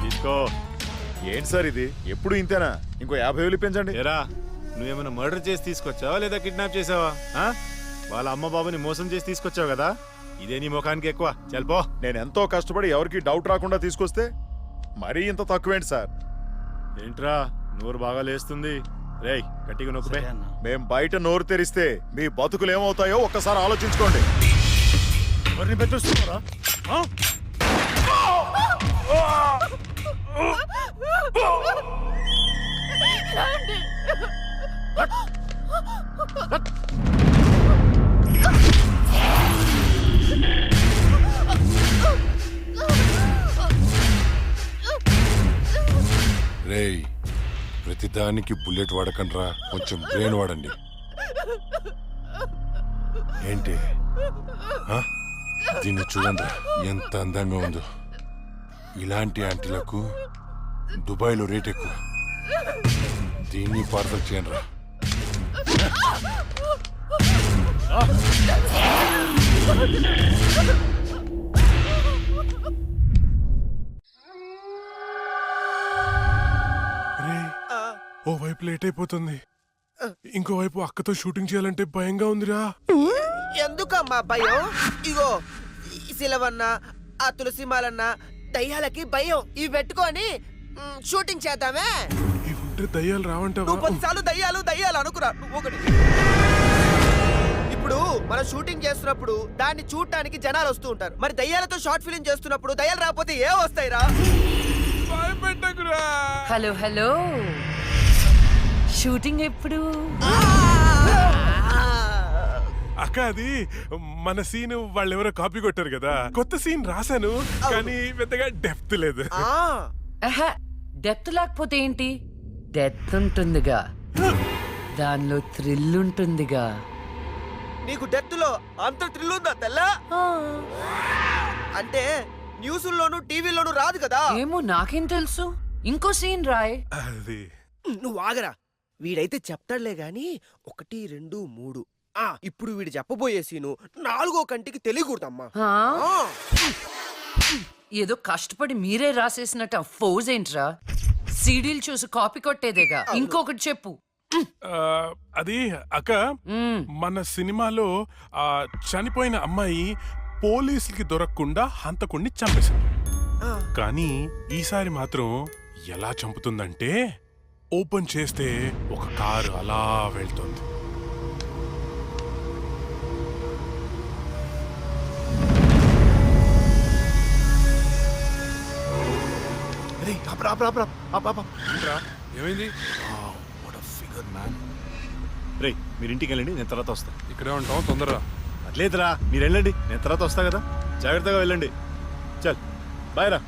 తీసుకో. ఏంటి సార్ ఇది? ఎప్పుడు ఇంతేనా? ఇంకో 50,000 పెంచండి. ఏరా నువ్వేమైనా మర్డర్ చేసి తీసుకొచ్చావా లేదా కిడ్నాప్ చేసావా? వాళ్ళ అమ్మ బాబుని మోసం చేసి తీసుకొచ్చావు కదా, ఇదే నీ ముఖానికి ఎక్కువ. చల్పో. నేను ఎంతో కష్టపడి ఎవరికి డౌట్ రాకుండా తీసుకొస్తే మరీ ఇంత తక్కువేంటి సార్? ఏంట్రా నోరు బాగా లేస్తుంది? రేయ్ గట్టిగా నొక్కుపే. మేం బయట నోరు తెరిస్తే మీ బతుకులు ఏమవుతాయో ఒక్కసారి ఆలోచించుకోండి. ఎవరిని బెదిరిస్తున్నారా? రేయ్ ప్రతిదానికి బుల్లెట్ వాడకండ్రా, కొంచెం బ్రెయిన్ వాడండి. ఏంటి దీన్ని చూడండి ఎంత అందంగా ఉందో. ఇలాంటి ఆంటీలకు దుబాయ్లో రేట్ ఎక్కువ. దీన్ని పార్సల్ చేయండి రా. ఓ వైపు లేట్ అయిపోతుంది, ఇంకోవైపు అక్కతో షూటింగ్ చేయాలంటే భయంగా ఉందిరా. ఎందుకమ్మా భయం? ఇగో ఈ శిలవన్న, ఆ తులసిమాలన్న దయ్యాలకి భయం. ఇవి పెట్టుకొని షూటింగ్ చేద్దామే. దయ్యాలు రావంటావా? నువ్వు 10 సార్లు దయ్యాలు దయ్యాలు అనుకురా. నువ్వు ఒకటి. ఇప్పుడు మనం షూటింగ్ చేస్తున్నప్పుడు దాన్ని చూడటానికి జనాలు వస్తూ ఉంటారు. మరి దయ్యాలతో షార్ట్ ఫిల్మ్ చేస్తున్నప్పుడు దయ్యాలు రాకపోతే ఏ వస్తాయిరా? హలో హలో, షూటింగ్ ఎప్పుడు? అక్క అది మన సీన్ వాళ్ళు ఎవరో కాపీ కొట్టారు కదా, కొత్త సీన్ రాశాను కానీ పెద్దగా డెప్త్ లేదు. డెప్త్ లేకపోతే ఏంటి? డెత్ ఉంటుందిగా, దానిలో థ్రిల్ ఉంటుందిగా. నీకు డెత్ లో అంత థ్రిల్ ఉందా తెల్ల? అంటే న్యూస్లోను టీవీలోను రాదు కదా. ఏమో నాకేం తెలుసు. ఇంకో సీన్ రాయ్. నువ్వు ఆగరా, వీడైతే చెప్తాడులే గాని 1, 2, 3. ఇప్పుడు వీడు చెప్పబోయే సీను 4వ కంటికి తెలియకూడదమ్మా. ఏదో కష్టపడి మీరే రాసేసినట్టు ఫోజ్ ఏంట్రా? సీడీలు చూసి కాపీ కొట్టేదేగా. ఇంకొకటి చెప్పు. అది అక్క మన సినిమాలో చనిపోయిన అమ్మాయి పోలీసులకి దొరకకుండా హంతకుణ్ణి చంపేసింది. కానీ ఈసారి మాత్రం ఎలా చంపుతుందంటే ఓపెన్ చేస్తే ఒక కారు అలా వెళ్తుంది. ఏమైంది? రే మీరు ఇంటికి వెళ్ళండి, నేను తర్వాత వస్తా. ఇక్కడే ఉంటాం, తొందరరా. లేదురా మీరు వెళ్ళండి, నేను తర్వాత వస్తా కదా. జాగ్రత్తగా వెళ్ళండి. చల్ బాయ్ రా.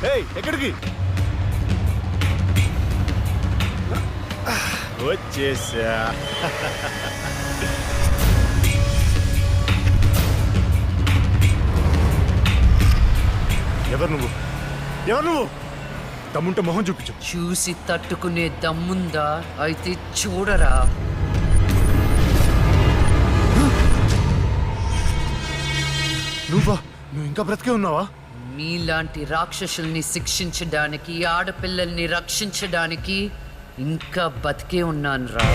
అరే ఎక్కడికి వచ్చేసా? ఎవరు నువ్వు? ఎవరు నువ్వు? దమ్ముంటే మొహం చూపించు. చూసి తట్టుకునే దమ్ముందా? అయితే చూడరా. నువ్వు ఇంకా బ్రతికే ఉన్నావా? మీలాంటి రాక్షసుల్ని శిక్షించడానికి, ఆడపిల్లల్ని రక్షించడానికి ఇంకా బతికే ఉన్నాను రా.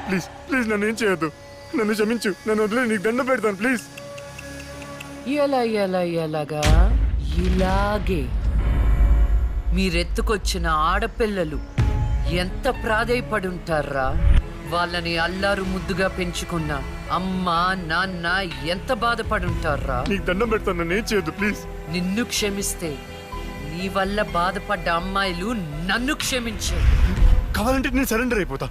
ప్లీజ్ ప్లీజ్ నన్ను ఏం చేయొద్దు, నన్ను క్షమించు, నన్ను వదిలే, నీకు దండం పెడతాను ప్లీజ్. ఎలాగా? ఇలాగే మీరెత్తుకొచ్చిన ఆడపిల్లలు ఎంత ప్రాధేయపడుంటారా? వాళ్ళని అల్లారు ముద్దుగా పెంచుకున్న అమ్మ నాన్న ఎంత బాధపడుంటారా? నీకు దండం పెడతాను, నన్ను ఏం చేయొద్దు ప్లీజ్. నిన్ను క్షమిస్తే నీ వల్ల బాధపడ్డ అమ్మాయిలు నన్ను క్షమించే. కావాలంటే నేను సరెండర్ అయిపోతా.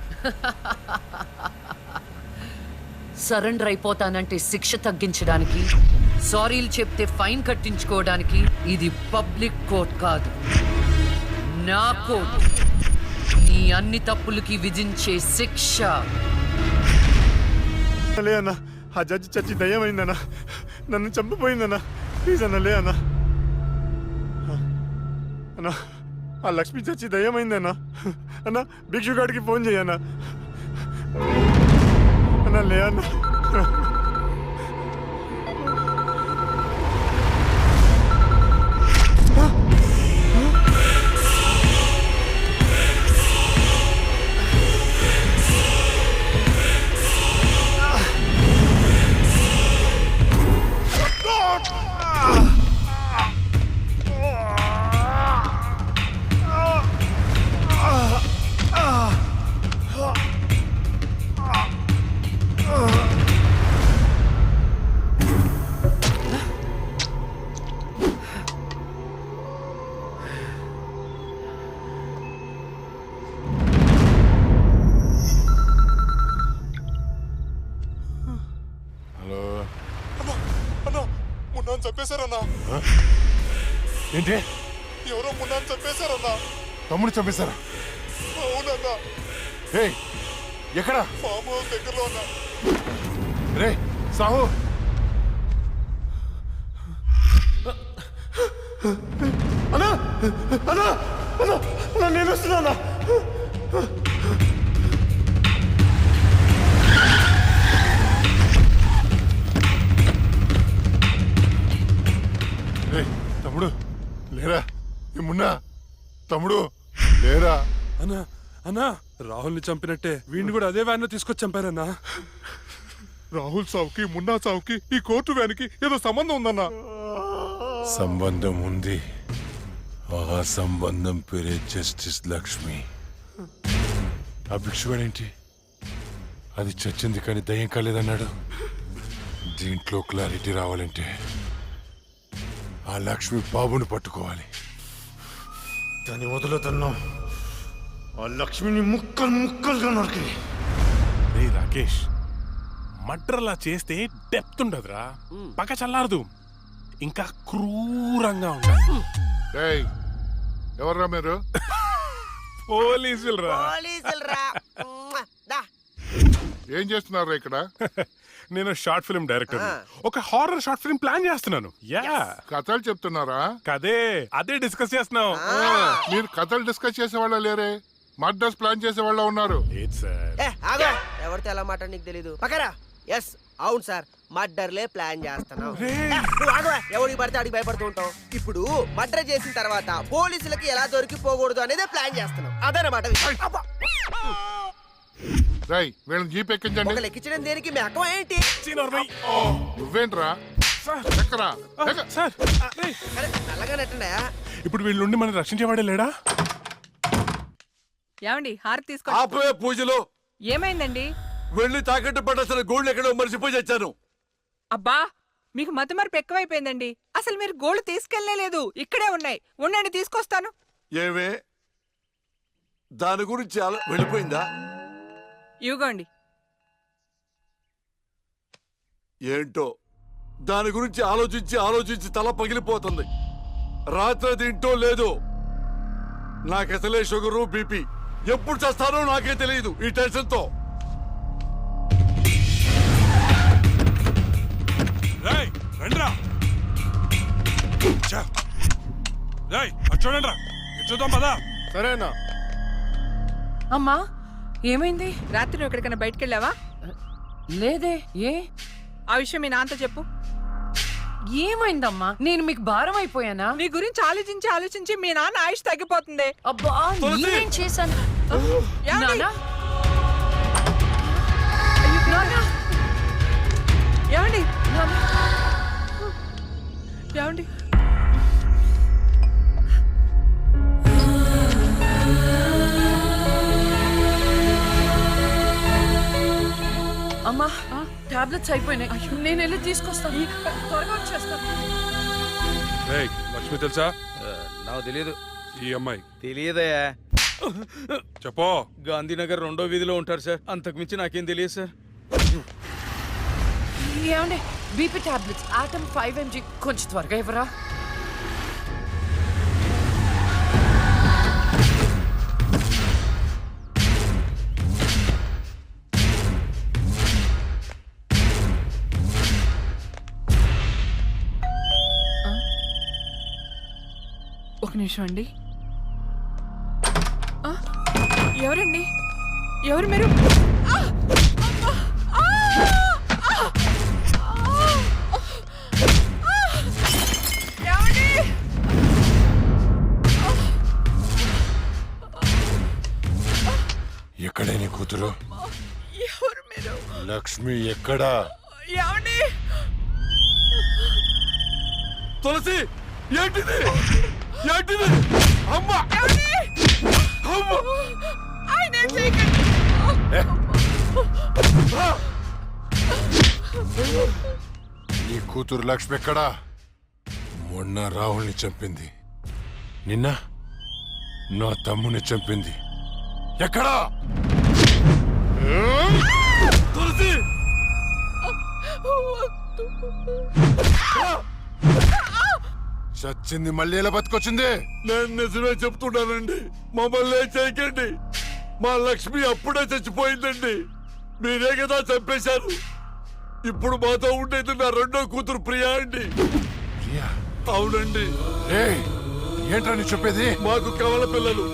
సరెండర్ అయిపోతానంటే శిక్ష తగ్గించడానికి సారీలు చెప్తే ఫైన్ కట్టించుకోవడానికి ఇది పబ్లిక్ కోర్ట్ కాదు, నా కోర్ట్. నీ అన్ని తప్పులకి విధించే శిక్ష. లే అన్న, ఆ జడ్జి చచ్చి దయ్యమైందన్నా, నన్ను చంపిపోయిందన్నా. ప్లీజ్ అన్న, లే అన్న. అన్నా, ఆ లక్ష్మి చచ్చి దయ్యమైందన్నా. అన్న, భిక్షుగాడికి ఫోన్ చేయన్నా. అన్నా, లే అన్న. చంపేశారన్నా. ఏంటి? ఎవరో మున్నాను చంపేశారన్నా. తమ్ముడు చంపేశారా? అవునన్నా. ఏయ్, ఎక్కడ? ఫామ్ హౌస్ దగ్గరలో ఉన్నా. రే సాహు, అన్నా అన్నా అన్నా అన్నా, నేను వస్తున్నా. తమ్ముడు లేరా? మున్నా తమ్ముడు లేరా? అన్నా అన్నా, రాహుల్ని చంపినట్టే వీడిని కూడా అదే వ్యాన్ లో తీసుకొచ్చి చంపారన్నా. రాహుల్ సావుకి మున్నా సావుకి ఈ కోర్టు వ్యానికి ఏదో సంబంధం ఉందన్నా. సంబంధం ఉంది. ఆ సంబంధం పేరే జస్టిస్ లక్ష్మి. ఆ భిక్షువాడేంటి, అది చచ్చింది కానీ దయ్యం కాలేదన్నాడు. దీంట్లో క్లారిటీ రావాలంటే ఆ లక్ష్మి బాబుని పట్టుకోవాలి. దాన్ని వదులుతున్నాం. ఆ లక్ష్మిని ముక్కలు ముక్కలుగా నరికి. రే రాకేష్, మర్డర్లా చేస్తే డెప్త్ ఉండదురా, పక్క చల్లారదు, ఇంకా క్రూరంగా ఉండాలి. ఎవర్రా మీరు? పోలీసులు రా. ఏం చేస్తున్నారా ఇక్కడ? నేను షార్ట్ ఫిల్మ్ డైరెక్టర్, ఒక హారర్ షార్ట్ ఫిల్మ్ ప్లాన్ చేస్తున్నాను. కథలు చెప్తున్నారా? కదే, అదే డిస్కస్ చేస్తున్నాం. మీరు కథలు డిస్కస్ చేసే వాళ్ళ లేరే, మర్డర్స్ ప్లాన్ చేసే వాళ్ళ ఉన్నారు. ఎవరితో ఎలా మాట నీకు తెలీదు. పక్కరా. ఎస్, అవును సార్, మర్డర్లే ప్లాన్ చేస్తున్నాం. ఎవడికి పడితే అడిగి భయపడుతూ ఉంటాం. ఇప్పుడు మర్డర్ చేసిన తర్వాత పోలీసులకి ఎలా దొరికిపోకూడదు అనేది ప్లాన్ చేస్తున్నాం. అదనమాట. వీళ్ళని జీప్ ఎక్కించండి. ఎక్కించడం దేనికి? మీ అక్క ఏంటి? నువ్వేంట్రా? నల్లగా నెట్టండా? ఇప్పుడు వీళ్ళ నుండి మనం రక్షించేవాడే లేడా? ఏమండి, హారతి తీసుకో. ఆపే పూజలో. ఏమైందండి? వెళ్ళి తాకట్టు పట్టాల్సిన గోల్డ్ ఎక్కడో మర్చిపోయి వచ్చాను. అబ్బా, మీకు మతిమరుపు ఎక్కువైపోయిందండి. అసలు మీరు గోల్డ్ తీసుకెళ్లలేదు, ఇక్కడే ఉన్నాయి. ఉండండి, తీసుకొస్తాను. ఏమే, దాని గురించి వెళ్ళిపోయిందా? ఇవ్వండి. ఏంటో దాని గురించి ఆలోచించి ఆలోచించి తల పగిలిపోతుంది. రాత్రి తింటో లేదు. నాకసలే షుగరు, బీపీ. ఎప్పుడు చేస్తానో నాకే తెలియదు ఈ టెన్షన్ తో. చూడండి, చూద్దాం పదా. సరేనా? అమ్మా, ఏమైంది? రాత్రి నువ్వు ఎక్కడికైనా బయటకు వెళ్ళావా? లేదే. ఏ? ఆ విషయం మీ నాన్నతో చెప్పు. ఏమైందమ్మా? నేను మీకు భారం అయిపోయానా? నీ గురించి ఆలోచించి ఆలోచించి మీ నాన్న ఆయుష్ తగ్గిపోతుంది. అబ్బా, నేనేం చేశాను? ఏమండి? ఏమండి? అమ్మా, టాబ్లెట్స్ అయిపోయినాయి. నేను వెళ్ళి తీసుకొస్తాను. త్వరగా వచ్చేస్తాను. లక్ష్మి తెలుసా? నాకు తెలియదు. ఈ అమ్మాయి తెలియదయా? చెప్పో. గాంధీనగర్ 2వ వీధిలో ఉంటారు సార్, అంతకుమించి నాకేం తెలియదు సార్. ఏమండి, బీపీ టాబ్లెట్స్ ఆటమ్ 5 mg కొంచెం త్వరగా ఇవ్వరా? ఒక నిమిషం అండి. ఎవరండి? ఎవరు మీరు? ఎక్కడే నీ కూతురు? ఎవరు మీరు? లక్ష్మి ఎక్కడా? ఏమండి? తులసి ఏంటిది? ఏంటిది? అమ్మ! అమ్మ! ఆయన ఏం చేయకండి. నీ కూతురు లక్ష్మి ఎక్కడా? మొన్న రాహుల్ని చంపింది, నిన్న నా తమ్ముని చంపింది. ఎక్కడా? తులసి! చచ్చింది మళ్ళీ ఎలా బతికొచ్చింది? నేను నిజమే చెప్తున్నానండి, మమ్మల్ని ఏం చేయకండి. మా లక్ష్మి అప్పుడే చచ్చిపోయిందండి. మీరే కదా చంపేశారు. ఇప్పుడు మాతో ఉండేది నా రెండో కూతురు ప్రియా అండి. అవునండి. ఏంట్రా నీ చెప్పేది? మాకు కవల పిల్లలు.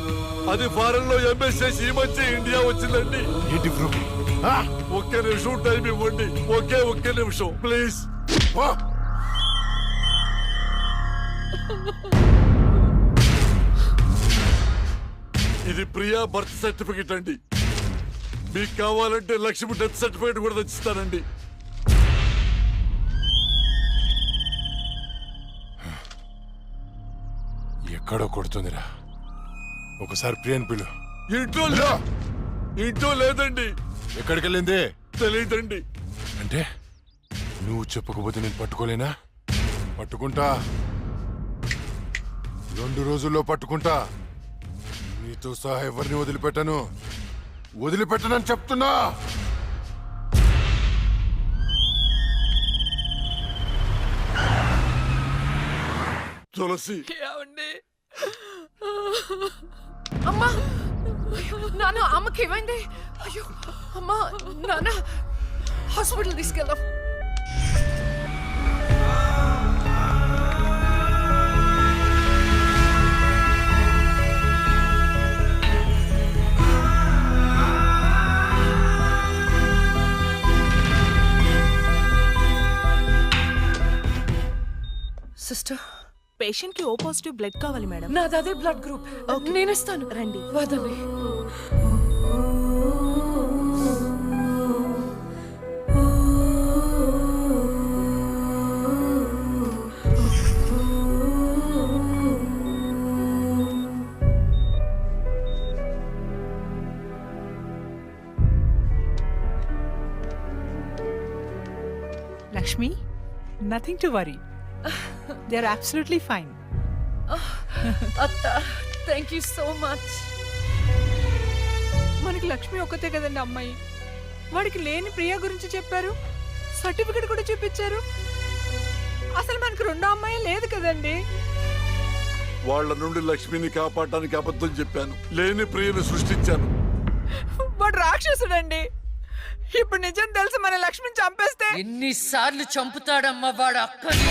అది ఫారెన్ లో ఎంఎస్ చేసి ఈ మధ్య ఇండియా వచ్చిందండి. ఏంటి ప్రూఫ్? ఒక్క నిమిషం టైం ఇవ్వండి. ఒక్క నిమిషం ప్లీజ్. ఇది ప్రియా బర్త్ సర్టిఫికెట్ అండి. మీకు కావాలంటే లక్ష్మి డెత్ సర్టిఫికెట్ కూడా తెచ్చిస్తానండి. ఎక్కడో కొడుతుందిరా. ఒకసారి ప్రియని పిలు. ఇంట్లో లేదండి. ఎక్కడికి వెళ్ళింది? తెలియదండి. అంటే నువ్వు చెప్పకపోతే నేను పట్టుకోలేనా? పట్టుకుంటా, 2 రోజుల్లో పట్టుకుంటా. నీతో సహా ఎవరిని వదిలిపెట్టనని చెప్తున్నా. తులసి! అమ్మా! నాన్న, అమ్మకి ఏమైంది? అయ్యో అమ్మా, నాన్న హాస్పిటల్ తీసుకెళ్దాం. సిస్టర్, పేషెంట్ కి ఓ పాజిటివ్ బ్లడ్ కావాలి మేడం. నాది అదే బ్లడ్ గ్రూప్. నేను ఇస్తాను, రండి. వదండి. Lakshmi, nothing to worry. They are absolutely fine. అత్త, థ్యాంక్ యూ సో మచ్. మనకి లక్ష్మి ఒక్కతే కదండి అమ్మాయి. వాడికి లేని ప్రియా గురించి చెప్పారు, సర్టిఫికెట్ కూడా చూపించారు. అసలు మనకి రెండో అమ్మాయి లేదు కదండి. వాళ్ళ నుండి లక్ష్మిని కాపాడటానికి అబద్ధం చెప్పాను. లేని ప్రియను సృష్టించాను. వాడు రాక్షసుడండి. ఇప్పుడు నిజం తెలిసి మన లక్ష్మిని చంపేస్తే ఎన్నిసార్లు చంపుతాడమ్మా వాడు అక్కని?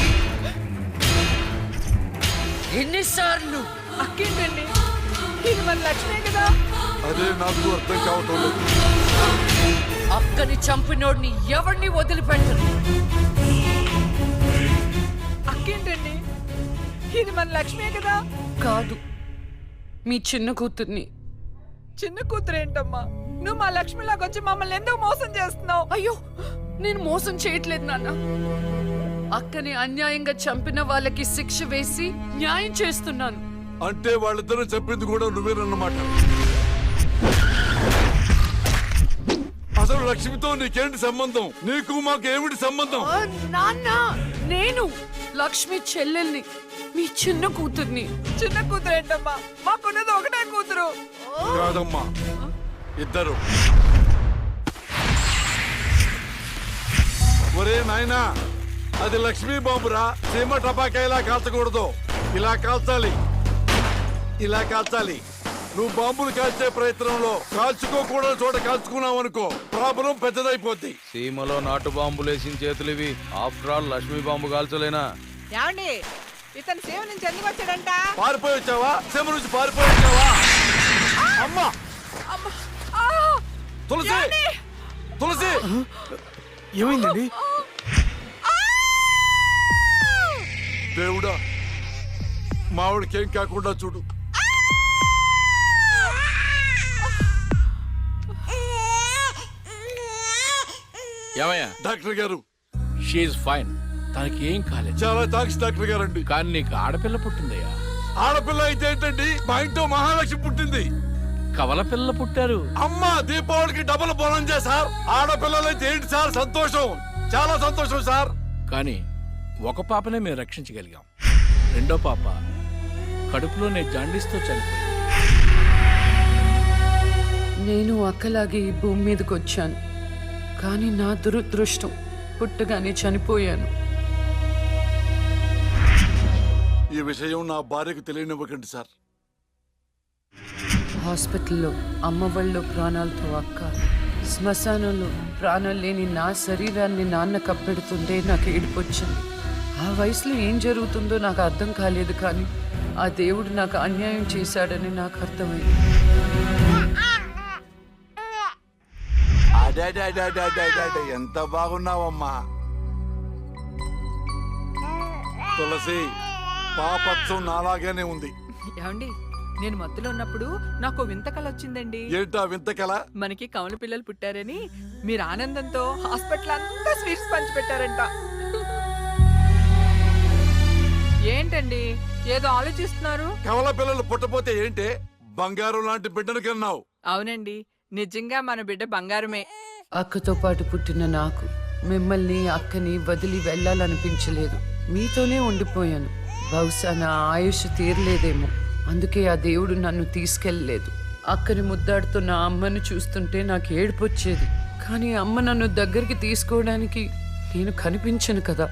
ఎన్నిసార్లు? అక్కేంటండి, ఇది మన లక్ష్మే కదా. అదే నాకు అర్థం కావటం లేదు. అక్కని చంపినోడిని ఎవరిని వదిలిపెట్టరు. అక్కేంటండి, ఇది మన లక్ష్మే కదా. కాదు, మీ చిన్న కూతుర్ని. చిన్న కూతురు ఏంటమ్మా? నువ్వు మా లక్ష్మిలాగా వచ్చి మమ్మల్ని ఎందుకు మోసం చేస్తున్నావు? అయ్యో, నేను మోసం చేయట్లేదు నాన్న. అక్కని అన్యాయంగా చంపిన వాళ్ళకి శిక్ష వేసి న్యాయం చేస్తున్నాను. అంటే వాళ్ళిద్దరూ చెప్పింది కూడా నువ్వేనన్నమాట. అసలు లక్ష్మితో నీకేంటి సంబంధం? నీకు మాకు ఏమిటి సంబంధం? నాన్న, నేను లక్ష్మి చెల్లెల్ని, మీ చిన్న కూతుర్ని. చిన్న కూతురు ఏంటమ్మా? మాకున్నది ఒకటే కూతురు. కాదమ్మా, ఇద్దరు. ఒరే నాయనా, అది లక్ష్మీ బాంబురా. సీమ టపాకా ఇలా కాల్చకూడదు, ఇలా కాల్చాలి, ఇలా కాల్చాలి. నువ్వు బాంబులు కాల్చే ప్రయత్నంలో కాల్చుకోకూడని చోట కాల్చుకున్నావు అనుకో, ప్రాబ్లం పెద్దదైపోద్ది. సీమలో నాటు బాంబులు వేసిన చేతులివి. ఆఫ్టర్ ఆల్ లక్ష్మీ బాంబు కాల్చలేనా? ఏమండి ఇతను సేవ నుంచి ఎందుకు వచ్చాడంట? పారిపోయి వచ్చావా? సీమ నుంచి పారిపోయి వచ్చావా? అమ్మా తులసి, తులసి ఏమైందండి? దేవుడా, మావిడికేం కాకుండా చూడు. ఏమయ్యా? డాక్టర్ గారు, షీఈ్ ఫైన్, తనకి ఏం కాలేదు. చాలా థాంక్స్ డాక్టర్ గారండి. కానీ నీకు ఆడపిల్ల పుట్టిందయ్యా. ఆడపిల్ల అయితే ఏంటండి, మా ఇంట్లో మహాలక్ష్మి పుట్టింది. కవల పిల్లలు పుట్టారు. అమ్మా, దీపావళికి డబుల్ బోనం సార్. ఆడపిల్లలైతే ఏంటి సార్ సంతోషం, చాలా సంతోషం సార్. కానీ ఒక పాపనే మేము రక్షించగలిగాం. రెండో పాప కడుపులోనే జాండీస్తో చనిపోయింది. నేను అక్కలాగే ఈ భూమి మీదకి వచ్చాను, కానీ నా దురదృష్టం పుట్టగానే చనిపోయాను. ఈ విషయం నా భార్యకు తెలియనివ్వకండి సార్. హాస్పిటల్లో అమ్మ వాళ్ళు ప్రాణాలతో అక్క, శ్మశానంలో ప్రాణాలు లేని నా శరీరాన్ని నాన్న కప్పెడుతుంటే నాకు ఏడుపొచ్చింది. ఆ వయసులో ఏం జరుగుతుందో నాకు అర్థం కాలేదు, కానీ ఆ దేవుడు నాకు అన్యాయం చేశాడని నాకు అర్థమైంది. ఎంత బాగున్నావమ్మా తులసి. పాపత్సం నాలాగానే ఉంది. ఏమండి నేను మత్తులో ఉన్నప్పుడు నాకు వింత కళ వచ్చిందండి. ఏంటా వింత కళ? మనకి కమల పిల్లలు పుట్టారని మీరు ఆనందంతో హాస్పిటల్ అంతా స్వీట్స్ పంచిపెట్టారంట. ఏంటండి ఏదో ఆలోచిస్తున్నారు? కమల పిల్లలు పుట్టపోతే ఏంటే, బంగారం లాంటి బిడ్డను కన్నావు. అవునండి, నిజంగా మన బిడ్డ బంగారమే. అక్కతో పాటు పుట్టిన నాకు మిమ్మల్ని అక్కని వదిలి వెళ్ళాలనిపించలేదు. మీతోనే ఉండిపోయాను. బహుశా నా ఆయుష్ తీరలేదేమో, అందుకే ఆ దేవుడు నన్ను తీసుకెళ్ళలేదు. అక్కని ముద్దాడుతున్న అమ్మను చూస్తుంటే నాకు ఏడుపొచ్చేది, కానీ అమ్మ నన్ను దగ్గరికి తీసుకోవడానికి నేను కనిపించను కదా.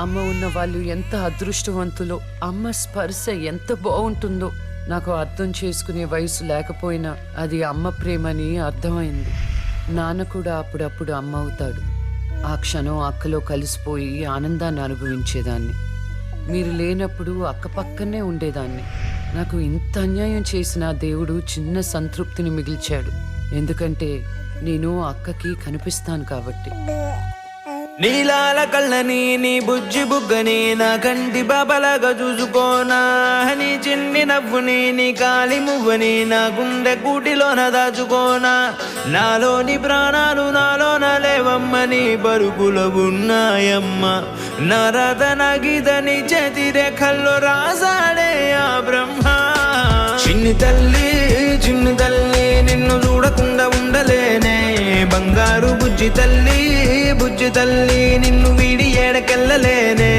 అమ్మ ఉన్న వాళ్ళు ఎంత అదృష్టవంతులో, అమ్మ స్పర్శ ఎంత బాగుంటుందో నాకు అర్థం చేసుకునే వయసు లేకపోయినా అది అమ్మ ప్రేమని అర్థమైంది. నాన్న కూడా అప్పుడప్పుడు అమ్మ అవుతాడు. ఆ క్షణం అక్కలో కలిసిపోయి ఆనందాన్ని అనుభవించేదాన్ని. మీరు లేనప్పుడు అక్క పక్కనే ఉండేదాన్ని. నాకు ఇంత అన్యాయం చేసిన దేవుడు చిన్న సంతృప్తిని మిగిల్చాడు, ఎందుకంటే నేను అక్కకి కనిపిస్తాను కాబట్టి. నీలాల కళ్ళని నీ బుజ్జి బుగ్గని నా కంటి బాబలాగా చూసుకోనా, నీ చిన్ని నవ్వుని నీ కాలి మువ్వని నా గుండె కూటిలోన దాచుకోనా. నాలోని ప్రాణాలు నాలోన లేవమ్మని పరుగులో ఉన్నాయమ్మ, నా రథన గీతని చేతి రేఖల్లో రాసాడే ఆ బ్రహ్మ. చిన్ని తల్లి నిన్ను చూడకుండా ఉండలేనే, బంగారు బుజ్జి తల్లి నిన్ను వీడి ఏడకెళ్ళలేనే.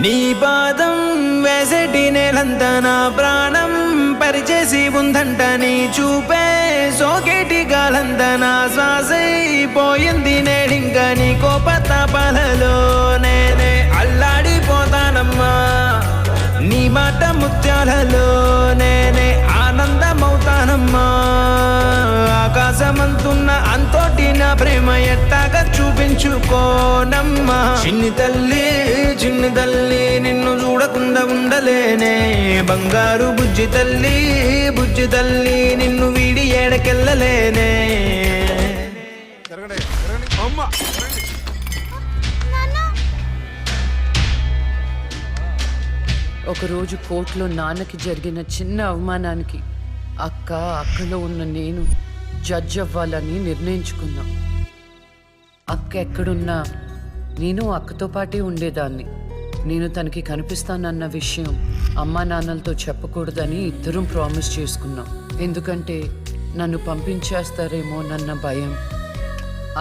నీ పాదం వేసటి నేలంతా నా ప్రాణం పరిచేసి ఉందంట, నీ చూపే సోకేటి గాలంతా నా శ్వాసైపోయింది నేడింక. నీ కోపతాపాలలో నేనే అల్లాడిపోతానమ్మా, నీ మాట ముత్యాలలో నేనే ఆనందమవుతానమ్మా. ఆకాశమంతున్న అంతోటి నా ప్రేమ ఎట్టాగా చూపించుకోనమ్మా. చిన్ని తల్లి నిన్ను చూడకుండా ఉండలేనే, బంగారు బుజ్జి తల్లి నిన్ను వీడి ఏడకెళ్ళలేనే. ఒకరోజు కోర్టులో నాన్నకి జరిగిన చిన్న అవమానానికి అక్కలో ఉన్న నేను జడ్జ్ అవ్వాలని నిర్ణయించుకున్నా. అక్క ఎక్కడున్నా నేను అక్కతో పాటే ఉండేదాన్ని. నేను తనకి కనిపిస్తానన్న విషయం అమ్మా నాన్నలతో చెప్పకూడదని ఇద్దరం ప్రామిస్ చేసుకున్నాం. ఎందుకంటే నన్ను పంపించేస్తారేమోనన్న భయం.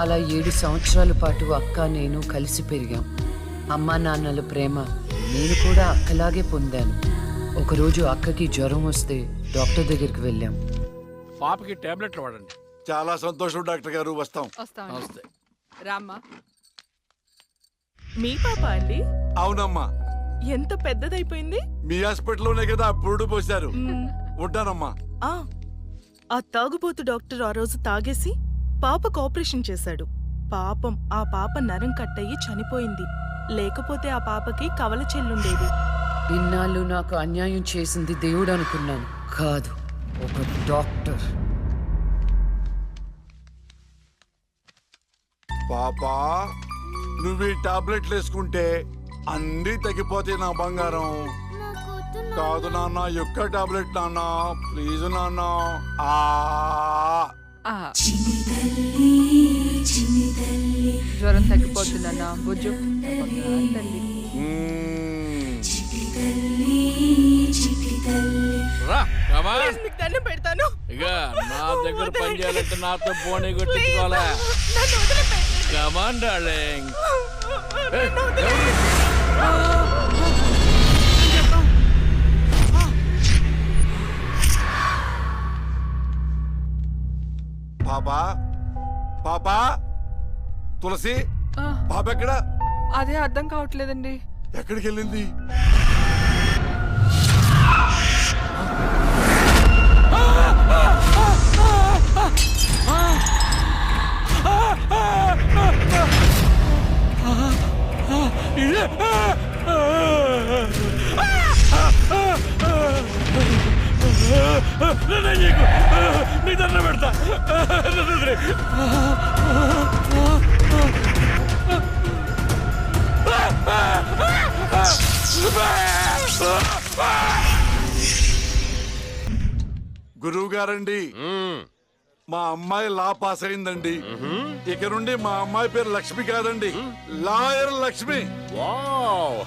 అలా 7 సంవత్సరాల పాటు అక్క నేను కలిసి పెరిగాం. అమ్మా నాన్నల ప్రేమ నేను కూడా అక్కలాగే పొందాను. ఒకరోజు అక్కకి జ్వరం వస్తే డాక్టర్ దగ్గరికి వెళ్ళాం. పాపకి టాబ్లెట్లు వాడండి. చాలా సంతోషం డాక్టర్ గారు, వస్తాం. నమస్తే. రామ్మా. మీ పాప అండి? అవునమ్మా. ఎంత పెద్దదైపోయింది. మీ హాస్పిటల్లోనే కదా పురుడు పోశారు. ఉంటానమ్మా. ఆ తాగుబోతు డాక్టర్ ఆ రోజు తాగేసి పాపకు ఆపరేషన్ చేశాడు. పాపం ఆ పాప నరం కట్టయి చనిపోయింది. లేకపోతే ఆ పాపకి కవల చెల్లుండేది. ఇన్నాళ్ళు నాకు అన్యాయం చేసింది దేవుడు అనుకున్నాను, కాదు ఒక డాక్టర్. పాపా, నువ్వు ఈ టాబ్లెట్లు వేసుకుంటే అన్నీ తగ్గిపోతాయి నా బంగారం. కాదు నాన్న, యొక్క టాబ్లెట్ నాన్న, ప్లీజ్ నాన్న. జ్వరం తగ్గిపోతుందన్నా బుజ్జు. మీకు దండం పెడతాను. ఇక నా దగ్గర పని చేయాలంటే నాతో బోని కొట్టించుకోవాలా? Come on darling. పాపా, పాపా, తులసి, పాప ఎక్కడ? అదే అర్థం కావట్లేదండి. ఎక్కడికి వెళ్ళింది? నీ దండం పెడతా. గురువు గారండి, మా అమ్మాయి లా పాస్ అయిందండి. ఇక నుండి మా అమ్మాయి పేరు లక్ష్మి కాదండి, లాయర్ లక్ష్మి. వావ్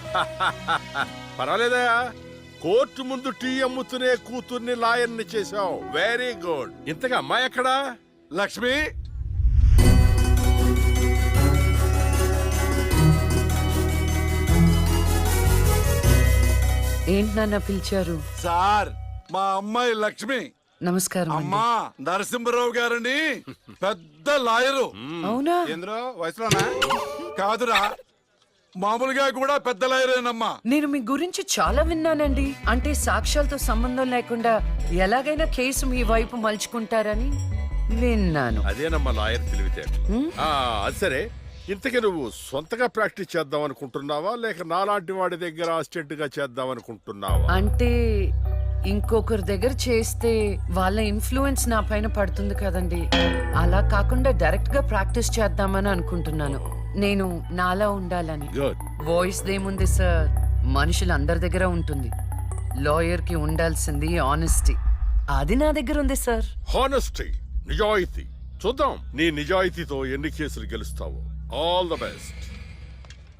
పర్వాలేదా? కోర్టు ముందు టీ అమ్ముతునే కూతుర్ని లాయర్ని చేశావు. Very good. ఇంతగా అమ్మాయి ఎక్కడా? లక్ష్మి, ఏంటి నాన్న పిలిచారు? సార్, మా అమ్మాయి లక్ష్మి. నమస్కారం. అమ్మా, నరసింహరావు గారని పెద్ద లాయరు. అవునా? ఏంద్రో వయసులోనా? కాదురా, మామూలుగా కూడా పెద్ద లాయరేనమ్మా. నేను మీ గురించి చాలా విన్నానండి. అంటే సాక్ష్యాలతో సంబంధం లేకుండా ఎలాగైనా కేసు మీ వైపు మలుచుకుంటారని విన్నాను. అదేనమ్మా లాయర్ తెలివితే. అది సరే, ఇంతకీ నువ్వు సొంతగా ప్రాక్టీస్ చేద్దాం అనుకుంటున్నావా, లేక నాలాంటి వాడి దగ్గర అసిస్టెంట్ గా చేద్దాం అనుకుంటున్నావా? అంటే ఇంకొకరి దగ్గర చేస్తే వాళ్ళ ఇన్ఫ్లుయెన్స్ నా పైన పడుతుంది కదండి. అలా కాకుండా డైరెక్ట్ గా ప్రాక్టీస్ చేద్దామని అనుకుంటున్నాను. నేను నాలా ఉండాలని. వాయిస్ దేముంది సార్, మనుషులందరి దగ్గర ఉంటుంది. లాయర్ కి ఉండాల్సింది ఆనెస్టీ. అది నా దగ్గర ఉంది సార్. హానెస్టీ, నిజాయితీ. చూద్దాం నీ నిజాయితీతో ఎన్ని కేసులు గెలుస్తావు. All the best.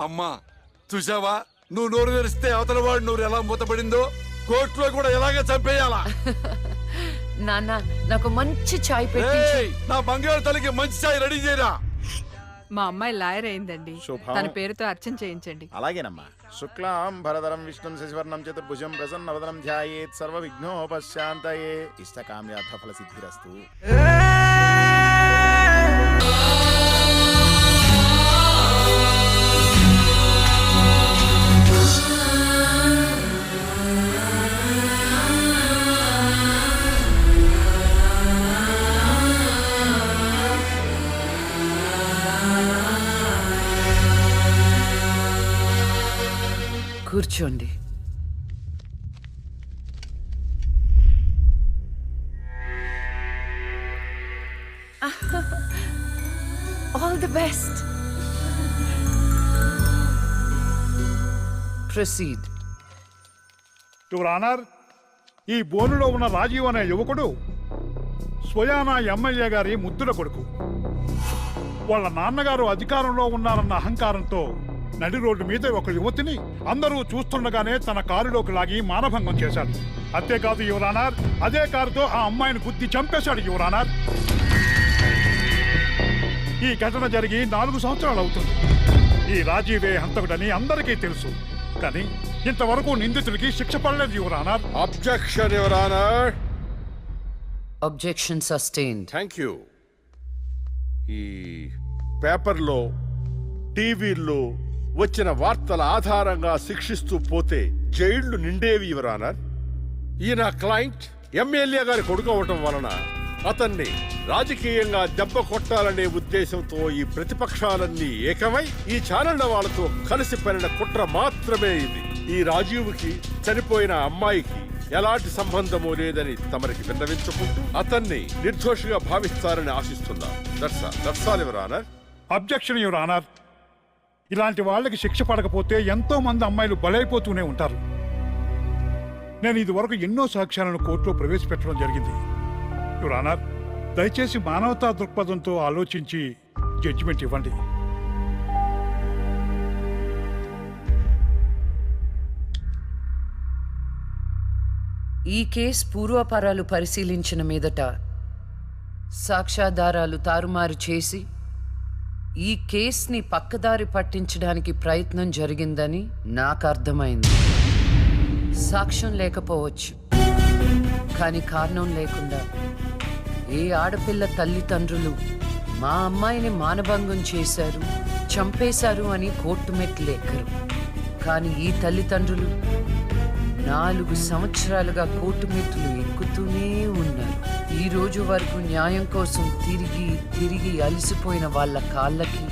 అమ్మా, చూసావా, నువ్వు నోరు తెరిస్తే అవతల వాడు నోరు ఎలా మూతపడిందో, కోర్టులో కూడా ఎలాగ చంపేయాలా? నాన్న, నాకు మంచి చాయ్ పెట్టి. నా బంగారు తల్లికి మంచి చాయ్ రెడీ చేయరా. మా అమ్మాయి లాయర్ అయిందండి. శుభం. తన పేరుతో అర్చన చేయించండి. అలాగేనమ్మా. శుక్లాం భరధరం విష్ణుం శశివర్ణం చతుర్భుజం ప్రసన్నవదనం ధ్యాయేత్ సర్వ విఘ్నోపశాంతయే. ఇష్టకామ్యార్థ ఫల సిద్ధిరస్తు. కూర్చోండి. All the best. Proceed. Your honour, ఈ బోనులో ఉన్న రాజీవ్ అనే యువకుడు స్వయానా ఎమ్మెల్యే గారి ముద్దుల కొడుకు. వాళ్ళ నాన్నగారు అధికారంలో ఉన్నారన్న అహంకారంతో నడి రోడ్డు మీద ఒక యువతిని అందరూ చూస్తుండగానే తన కారులోకి లాగి మానభంగం చేశాడు. అంతేకాదు యువరానర్, అదే కారుతో ఆ అమ్మాయిని గుద్ది చంపేశాడు యువరానర్. ఈ ఘటన జరిగి 4 సంవత్సరాలు అవుతుంది. ఈ రాజీవే హంతకుడని అందరికీ తెలుసు, కానీ ఇంతవరకు నిందితుడికి శిక్ష పడలేదు your honour. Objection your honour. Objection sustained. Thank you. ఈ పేపర్లో, టీవీల్లో వచ్చిన వార్తల ఆధారంగా శిక్షిస్తూ పోతే జైళ్లు నిండేవి యువర్ ఆనర్. ఈయన క్లయింట్ ఎమ్మెల్యే గారి కొడుకు అవటం వలన అతన్ని రాజకీయంగా దెబ్బ కొట్టాలనే ఉద్దేశంతో ఈ ప్రతిపక్షాలన్నీ ఏకమై ఈ ఛానళ్ల వాళ్ళతో కలిసి పడిన కుట్ర మాత్రమే ఇది. ఈ రాజీవ్కి చనిపోయిన అమ్మాయికి ఎలాంటి సంబంధమూ లేదని తమరికి విన్నవించుకుంటూ అతన్ని నిర్దోషిగా భావిస్తారని ఆశిస్తున్నారు. That's all your honour. Objection your honour. ఇలాంటి వాళ్ళకి శిక్ష పడకపోతే ఎంతో మంది అమ్మాయిలు బలైపోతూనే ఉంటారు. నేను ఇదివరకు ఎన్నో సాక్ష్యాలను కోర్టులో ప్రవేశపెట్టడం జరిగింది యువర్ ఆనర్. దయచేసి మానవతా దృక్పథంతో ఆలోచించి జడ్జిమెంట్ ఇవ్వండి. ఈ కేసు పూర్వాపరాలు పరిశీలించిన మీదట సాక్ష్యాధారాలు తారుమారు చేసి ఈ కేసుని పక్కదారి పట్టించడానికి ప్రయత్నం జరిగిందని నాకు అర్థమైంది. సాక్ష్యం లేకపోవచ్చు, కానీ కారణం లేకుండా ఏ ఆడపిల్ల తల్లిదండ్రులు మా అమ్మాయిని మానభంగం చేశారు, చంపేశారు అని కోర్టు మెట్లు ఎక్కరు. కానీ ఈ తల్లిదండ్రులు 4 సంవత్సరాలుగా కోర్టు మెట్లు ఎక్కుతూనే ఉన్నారు. ఈ రోజు వరకు న్యాయం కోసం తిరిగి తిరిగి అలసిపోయిన వాళ్ళ కాళ్ళకి,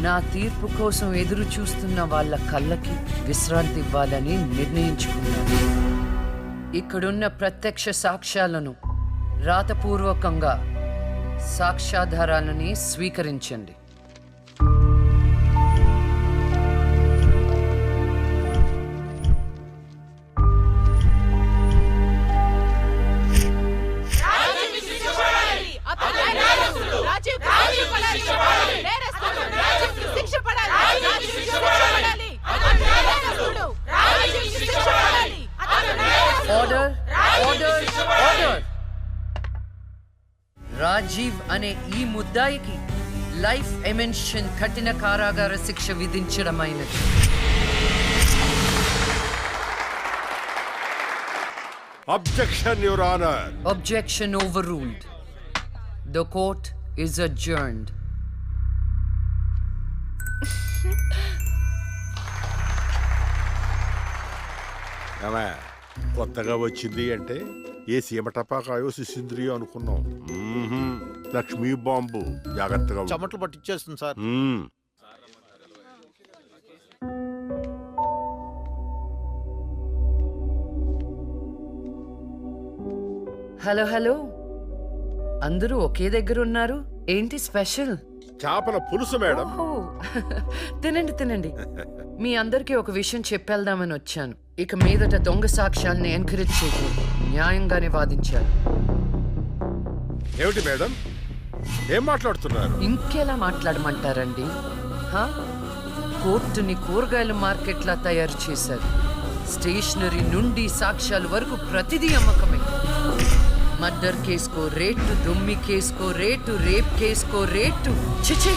నా తీర్పు కోసం ఎదురు చూస్తున్న వాళ్ళ కళ్ళకి విశ్రాంతి ఇవ్వాలని నిర్ణయించుకున్నాను. ఇక్కడున్న ప్రత్యక్ష సాక్ష్యాలను రాతపూర్వకంగా సాక్ష్యాధారాలని స్వీకరించండి. రాజీవ్ అనే ఈ ముద్దాయికి లైఫ్ ఎమెన్షన్ కఠిన కారాగార శిక్ష విధించడమైనది. Objection your honour. Objection overruled. The court is adjourned. కొత్తగా వచ్చింది అంటే ఏ సీమ టపాకాయో సిసింద్రియో అనుకున్నాం. లక్ష్మీ బాంబు. జాగ్రత్తగా చెమటలు పట్టించేస్తుంది సార్. హలో హలో, అందరూ ఒకే దగ్గర ఉన్నారు. ఏంటి స్పెషల్? చేపల పులుసు మేడం. తినండి తినండి. మీ అందరికీ ఒక విషయం చెప్పేద్దామని వచ్చాను. ఇక మీదట దొంగ సాక్ష్యాల్ని ఎంకరేజ్ చేయకూడదు, న్యాయంగానే వాదించాలి. ఏమిటి మేడం, ఏం మాట్లాడుతున్నారు? ఇంకెలా మాట్లాడమంటారండి? కోర్టుని కూరగాయల మార్కెట్లా తయారు చేశారు. స్టేషనరీ నుండి సాక్ష్యాల వరకు ప్రతిదీ అమ్మకమే. మర్డర్ కేసుకో రేటు, దొమ్మి కేసుకో రేటు, రేప్ కేసుకో రేటు. చిచి,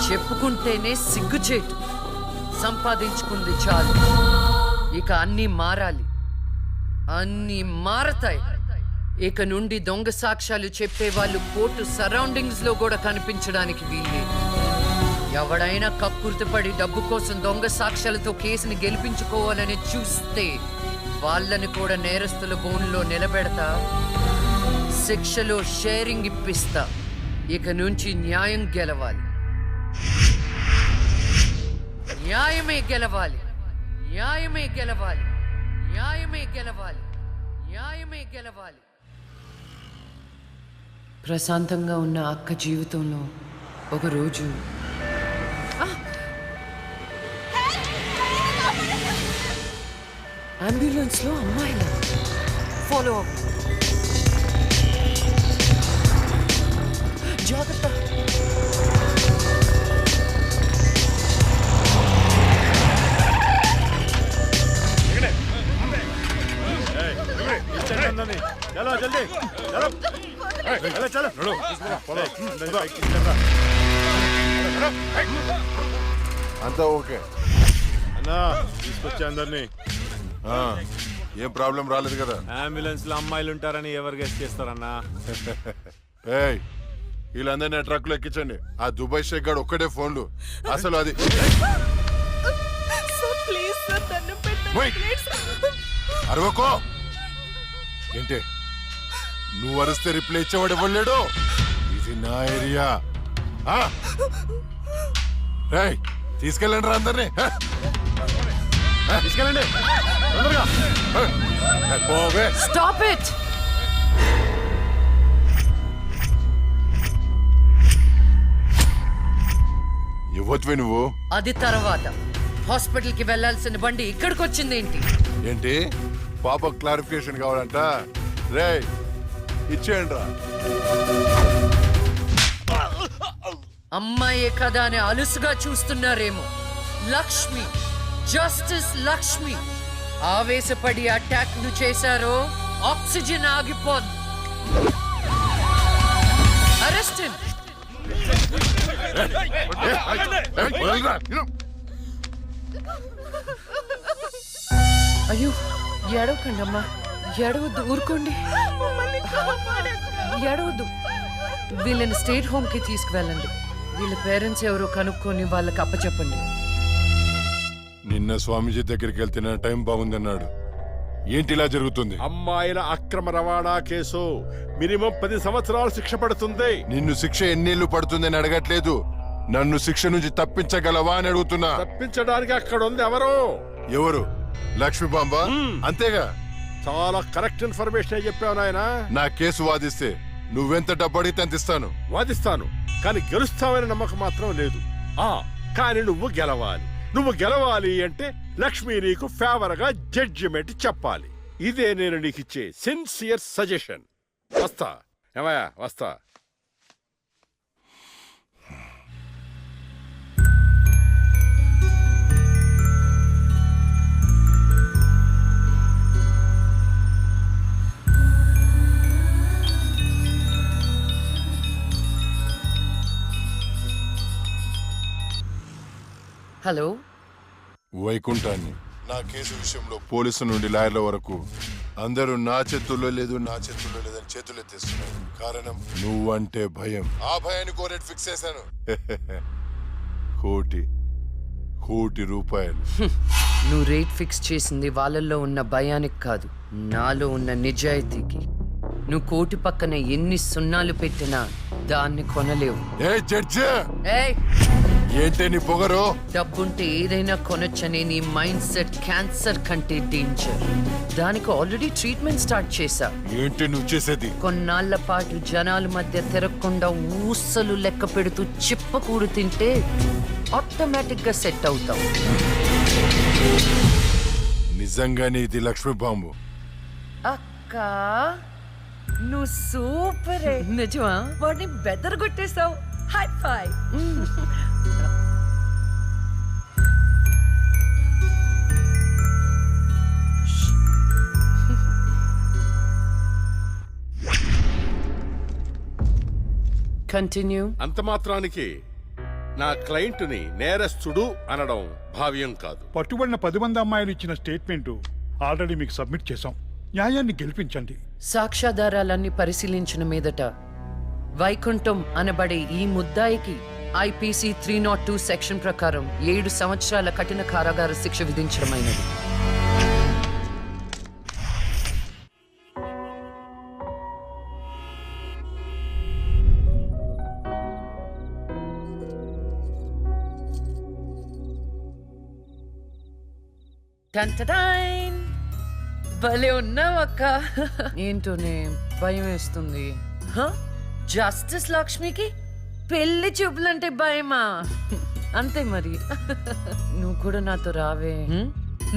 చెప్పుకుంటేనే సిగ్గుచేటు. సంపాదించుకుంది చాలు, ఇక అన్నీ మారాలి. అన్నీ మారతాయి. ఇక నుండి దొంగ సాక్ష్యాలు చెప్పేవాళ్ళు కోర్టు సరౌండింగ్స్ లో కూడా కనిపించడానికి వీల్లేదు. ఎవడైనా కక్కుర్తిపడి డబ్బు కోసం దొంగ సాక్ష్యాలతో కేసుని గెలిపించుకోవాలని చూస్తే వాళ్ళని కూడా నేరస్తుల బోన్లో నిలబెడతా, శిక్షలో షేరింగ్ ఇప్పిస్తా. ఇక నుంచి న్యాయం గెలవాలి, న్యాయమే గెలవాలి, న్యాయమే గెలవాలి, న్యాయమే గెలవాలి, న్యాయమే గెలవాలి. ప్రశాంతంగా ఉన్న అక్క జీవితంలో ఒకరోజు అంబులెన్స్ లో అమ్మాయిల ఫాలో అప్. జాగ్రత్త. అంతా ఓకే అన్నా తీసుకొచ్చా అందరినీ. ఏం ప్రాబ్లం రాలేదు కదా? అంబులెన్స్ లో అమ్మాయిలు ఉంటారని ఎవరు గెస్ట్ చేస్తారన్నా? ఏయ్ వీళ్ళందరినీ ట్రక్ లో ఎక్కించండి. ఆ దుబాయ్ షేక్ గాడు ఒక్కడే ఫోన్లు. అసలు అది అరవకో ఏంటే, నువ్వు అరిస్తే రిప్లై ఇచ్చేవాడు ఇవ్వలేడు. ఇది నా ఏరియా. తీసుకెళ్ళండి రా అందరినీ. తీసుకెళ్ళండి. Stop it. ఇవ్వచ్చువే నువ్వు. అది తర్వాత హాస్పిటల్ కి వెళ్లాల్సిన బండి ఇక్కడికి వచ్చింది ఏంటి? ఏంటి పాప క్లారిఫికేషన్ కావాలంట? రే ఇచ్చేయండి రా. అమ్మాయే కదా అని అలుసుగా చూస్తున్నారేమో. లక్ష్మి, జస్టిస్ లక్ష్మి ఆవేశపడి అటాక్ ను చేశారో ఆక్సిజన్ ఆగిపోదు. Arrest him. అయ్యో ఏడవకండి అమ్మా, ఏడవద్దు, ఊరుకోండి, ఏడవద్దు. వీళ్ళని స్టేట్ హోమ్ కి తీసుకువెళ్ళండి. వీళ్ళ పేరెంట్స్ ఎవరో కనుక్కొని వాళ్ళకి అప్పచెప్పండి. నిన్న స్వామీజీ దగ్గరికి వెళ్తున్న టైం బాగుందన్నాడు. ఏంటి ఇలా జరుగుతుంది? అమ్మాయిల అక్రమ రవాణా కేసు మినిమం 10 సంవత్సరాలు శిక్ష పడుతుంది. నిన్ను శిక్ష ఎన్నేళ్లు పడుతుందని అడగట్లేదు, నన్ను శిక్ష నుంచి తప్పించగలవా అని అడుగుతున్నా. తప్పించడానికి అక్కడ ఉంది ఎవరు? ఎవరు? లక్ష్మీ బాంబ అంతేగా? చాలా కరెక్ట్ ఇన్ఫర్మేషన్ చెప్పావు నాయన. నా కేసు వాదిస్తే నువ్వెంత డబ్బు అడిగితే అంత ఇస్తాను. వాదిస్తాను, కానీ గెలుస్తావని నమ్మకం మాత్రం లేదు. కానీ నువ్వు గెలవాలి. నువ్వు గెలవాలి అంటే లక్ష్మి నీకు ఫేవర్ గా జడ్జిమెంట్ చెప్పాలి. ఇదే నేను నీకు ఇచ్చే సిన్సియర్ సజెషన్. వస్తా ఏమయ్యా, వస్తా. హలో, వైకుంఠాన్ని. నా కేసు విషయంలో పోలీసు నుండి లాయర్ల వరకు అందరూ నా చేతుల్లో లేదు, నా చేతుల్లో లేదని చేతులు ఎత్తేస్తున్నారు. కారణం నువ్వంటే భయం. ఆ భయాన్ని కోరేట్ ఫిక్స్ చేశాను. కోటి రూపాయలు. నువ్వు రేట్ ఫిక్స్ చేసింది వాళ్ళల్లో ఉన్న భయానికి కాదు, నాలో ఉన్న నిజాయితీకి. నువ్వు కోటి పక్కన ఎన్ని సున్నాలు పెట్టినా దాన్ని కొనలేవు. ఏంటే నీ పొగరు? డబ్బుంటే ఏదైనా కొనొచ్చనే నీ మైండ్ సెట్ క్యాన్సర్ కంటే డేంజర్. దానికి ఆల్రెడీ ట్రీట్మెంట్ స్టార్ట్ చేశా. ఏంటి నువ్వు చేసేది? కొన్నాళ్ల పాటు జనాల మధ్య తిరగకుండా ఊసలు లెక్క పెడుతూ చిప్పకూడు తింటే ఆటోమేటిక్ గా సెట్ అవుతావు. నిజంగానే ఇది లక్ష్మీ బాంబు. అక్క నువ్వు సూపరే. నిజమా? వాడిని బెదరగొట్టేశావు. హై ఫై. కంటిన్యూ. అంత మాత్రానికి నా క్లయింట్ ని నేరస్తుడు అనడం భావ్యం కాదు. పట్టుబడిన 10 మంది అమ్మాయిలు ఇచ్చిన స్టేట్మెంట్ ఆల్రెడీ మీకు సబ్మిట్ చేశాం. న్యాయాన్ని గెలిపించండి. సాక్ష్యాధారాలన్నీ పరిశీలించిన మీదట వైకుంఠం అనబడే ఈ ముద్దాయికి ఐపీసీ 302 సెక్షన్ ప్రకారం 7 సంవత్సరాల కఠిన కారాగార శిక్ష విధించడమైనది. టంటడైన్! భలే ఉన్నావు అక్క. ఏంటోనే భయం వేస్తుంది. జస్టిస్ లక్ష్మికి పెళ్లి చూపులంటే భయమా? అంతే మరి. నువ్వు కూడా నాతో రావే.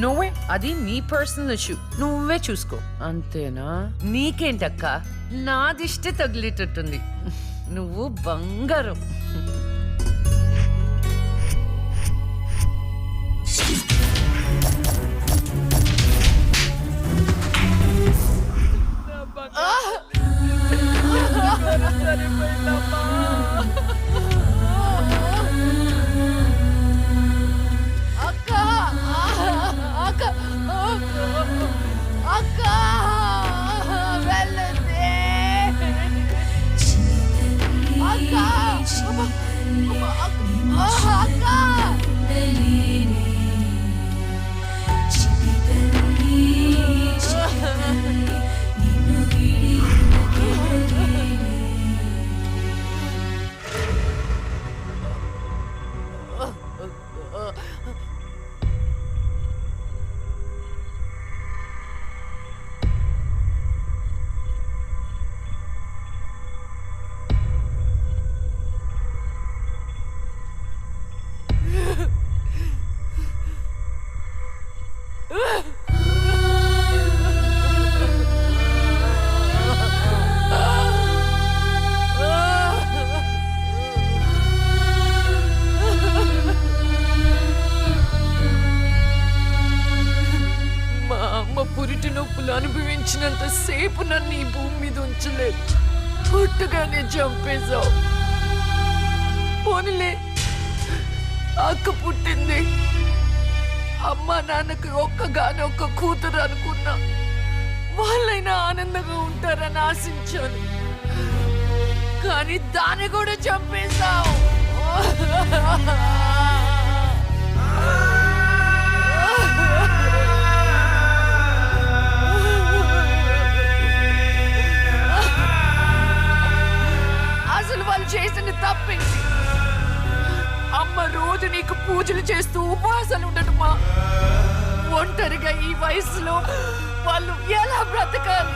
నువ్వే, అది నీ పర్సనల్ ఇష్యూ, నువ్వే చూసుకో. అంతేనా? నీకేంటక్క, నా దిష్టి తగిలేటట్టుంది. నువ్వు బంగారం. సరిపోయిందమ్మా. అక్క అక్క అక్క వెళ్ళండి అక్క అక్క మా అమ్మ పురిటి నొప్పులు అనుభవించినంత సేపు నన్ను ఈ భూమి మీద ఉంచలేదు. పుట్టగానే చంపేశావు. పోనీలే, అక్క పుట్టింది. అమ్మ నాన్నకి ఒక్క కూతురు అనుకున్నా. వాళ్ళైనా ఆనందంగా ఉంటారని ఆశించాను. కానీ దాన్ని కూడా చంపేశావు. అసలు వాళ్ళు చేసిన తప్పేంటి? అమ్మ రోజు నీకు పూజలు చేస్తూ ఉపవాసాలు ఉండటమా? ఒంటరిగా ఈ వయసులో వాళ్ళు ఎలా బ్రతకాలి?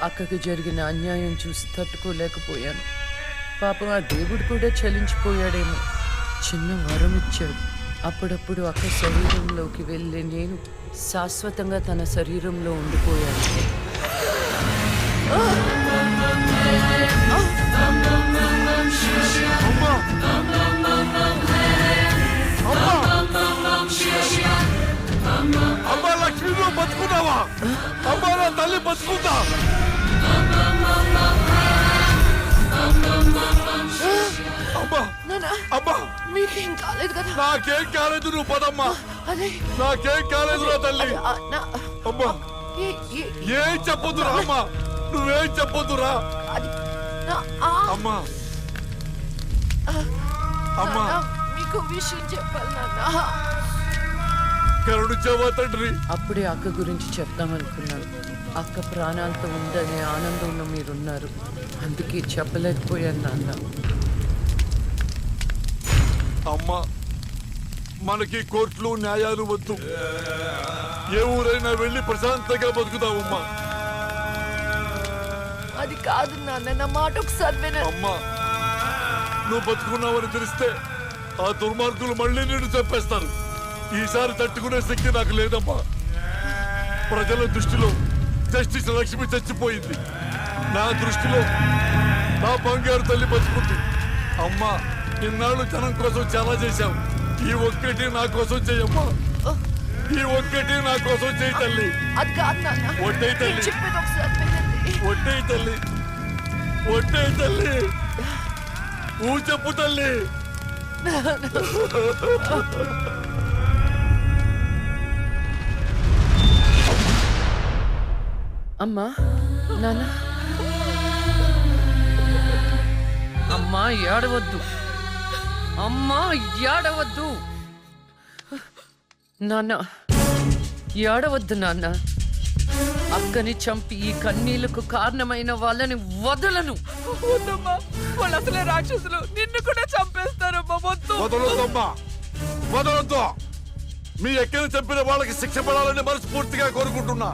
అక్కకు జరిగిన అన్యాయం చూసి తట్టుకోలేకపోయాను. పాపం ఆ దేవుడు కూడా చలించిపోయాడేమో. చిన్న వరం ఇచ్చాడు. అప్పుడప్పుడు అక్క శరీరంలోకి వెళ్ళే నేను శాశ్వతంగా తన శరీరంలో ఉండిపోయాను. అమ్మా లక్ష్మి, నువ్వు బతుకున్నావా? అమ్మా నా తల్లి బతుకుందా? అమ్మా మీకేం కాలేదు కదా? నాకేం కాలేదు, నువ్వు పదమ్మా. అదే నాకేం కాలేదు నా తల్లి. అమ్మా ఏం చెప్పొద్దురా అమ్మా, నువ్వేం చెప్పొద్దురా అమ్మా. అమ్మా మీకు విషయం చెప్పాలి నాన్న. కరుణించావా తండ్రి? అప్పుడే అక్క గురించి చెప్తామనుకున్నాను. అక్క ప్రాణాలతో ఉందనే ఆనందంలో మీరున్నారు. అందుకే చెప్పలేకపోయాను నాన్న. అమ్మా, మనకి కోర్టులు న్యాయాలు వద్దు. ఏ ఊరైనా వెళ్ళి ప్రశాంతంగా బతుకుతావమ్మా. అది కాదు నాన్న, నా మాట ఒకసారి వినండి. అమ్మా, నువ్వు బతుకున్నావని తెలిస్తే ఆ దుర్మార్గులు మళ్ళీ నిన్ను చంపేస్తారు. ఈసారి తట్టుకునే శక్తి నాకు లేదమ్మా. ప్రజల దృష్టిలో జస్టిస్ లక్ష్మి చచ్చిపోయింది. నా దృష్టిలో నా బంగారు తల్లి బతుకుంది. అమ్మా, ఇన్నాళ్ళు జనం కోసం చాలా చేశావు. ఈ ఒక్కటి నా కోసం చెయ్యమ్మా. ఈ ఒక్కటి నా కోసం చెయ్యి తల్లి. ఒట్టే తల్లి, ఒట్టే తల్లి, ఒట్టే తల్లి, ఊ చెప్పు తల్లి. అమ్మా, నాన్న, అమ్మా ఏడవద్దు. అమ్మా ఏడవద్దు. నాన్న ఏడవద్దు నాన్న. అక్కని చంపి ఈ కన్నీళ్లకు కారణమైన వాళ్ళని వదలను. వద్దమ్మా, వాళ్ళు అసలే రాక్షసులు. నిన్ను కూడా చంపేస్తారమ్మా. వదలొద్దమ్మా, వదలొద్దు. మీ ఎక్కని చంపిన వాళ్ళకి శిక్ష పడాలని మనస్ఫూర్తిగా కోరుకుంటున్నా.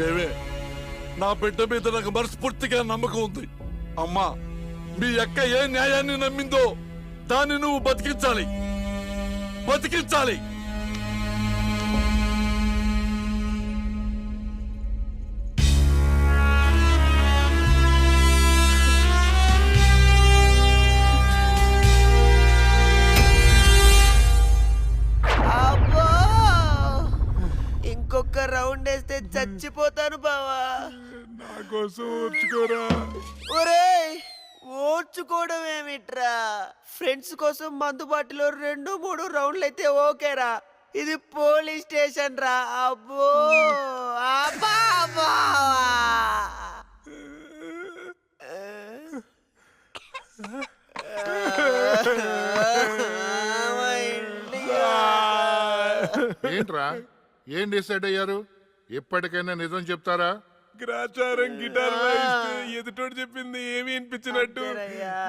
ఏవే, నా బిడ్డ మీద నాకు మనస్ఫూర్తిగా నమ్మకం ఉంది. అమ్మా, మీ అక్క ఏ న్యాయాన్ని నమ్మిందో దాన్ని నువ్వు బతికించాలి, బతికించాలి. చచ్చిపోతాను బావా. నా కోసం ఓర్చుకోరా. ఒరేయ్ ఓర్చుకోవడం ఏమిట్రా, ఫ్రెండ్స్ కోసం మందు బాటిలో 2-3 రౌండ్లు అయితే ఓకేరా, ఇది పోలీస్ స్టేషన్ రా. అబ్బో అబ్బా అబ్బా. ఏంట్రా ఏం డిసైడ్ అయ్యారు? ఎప్పటికైనా నిజం చెప్తారా? గ్రాచారం గిటార్ వాయిస్తే ఎదుటోడు చెప్పింది ఏమి వినిపించినట్టు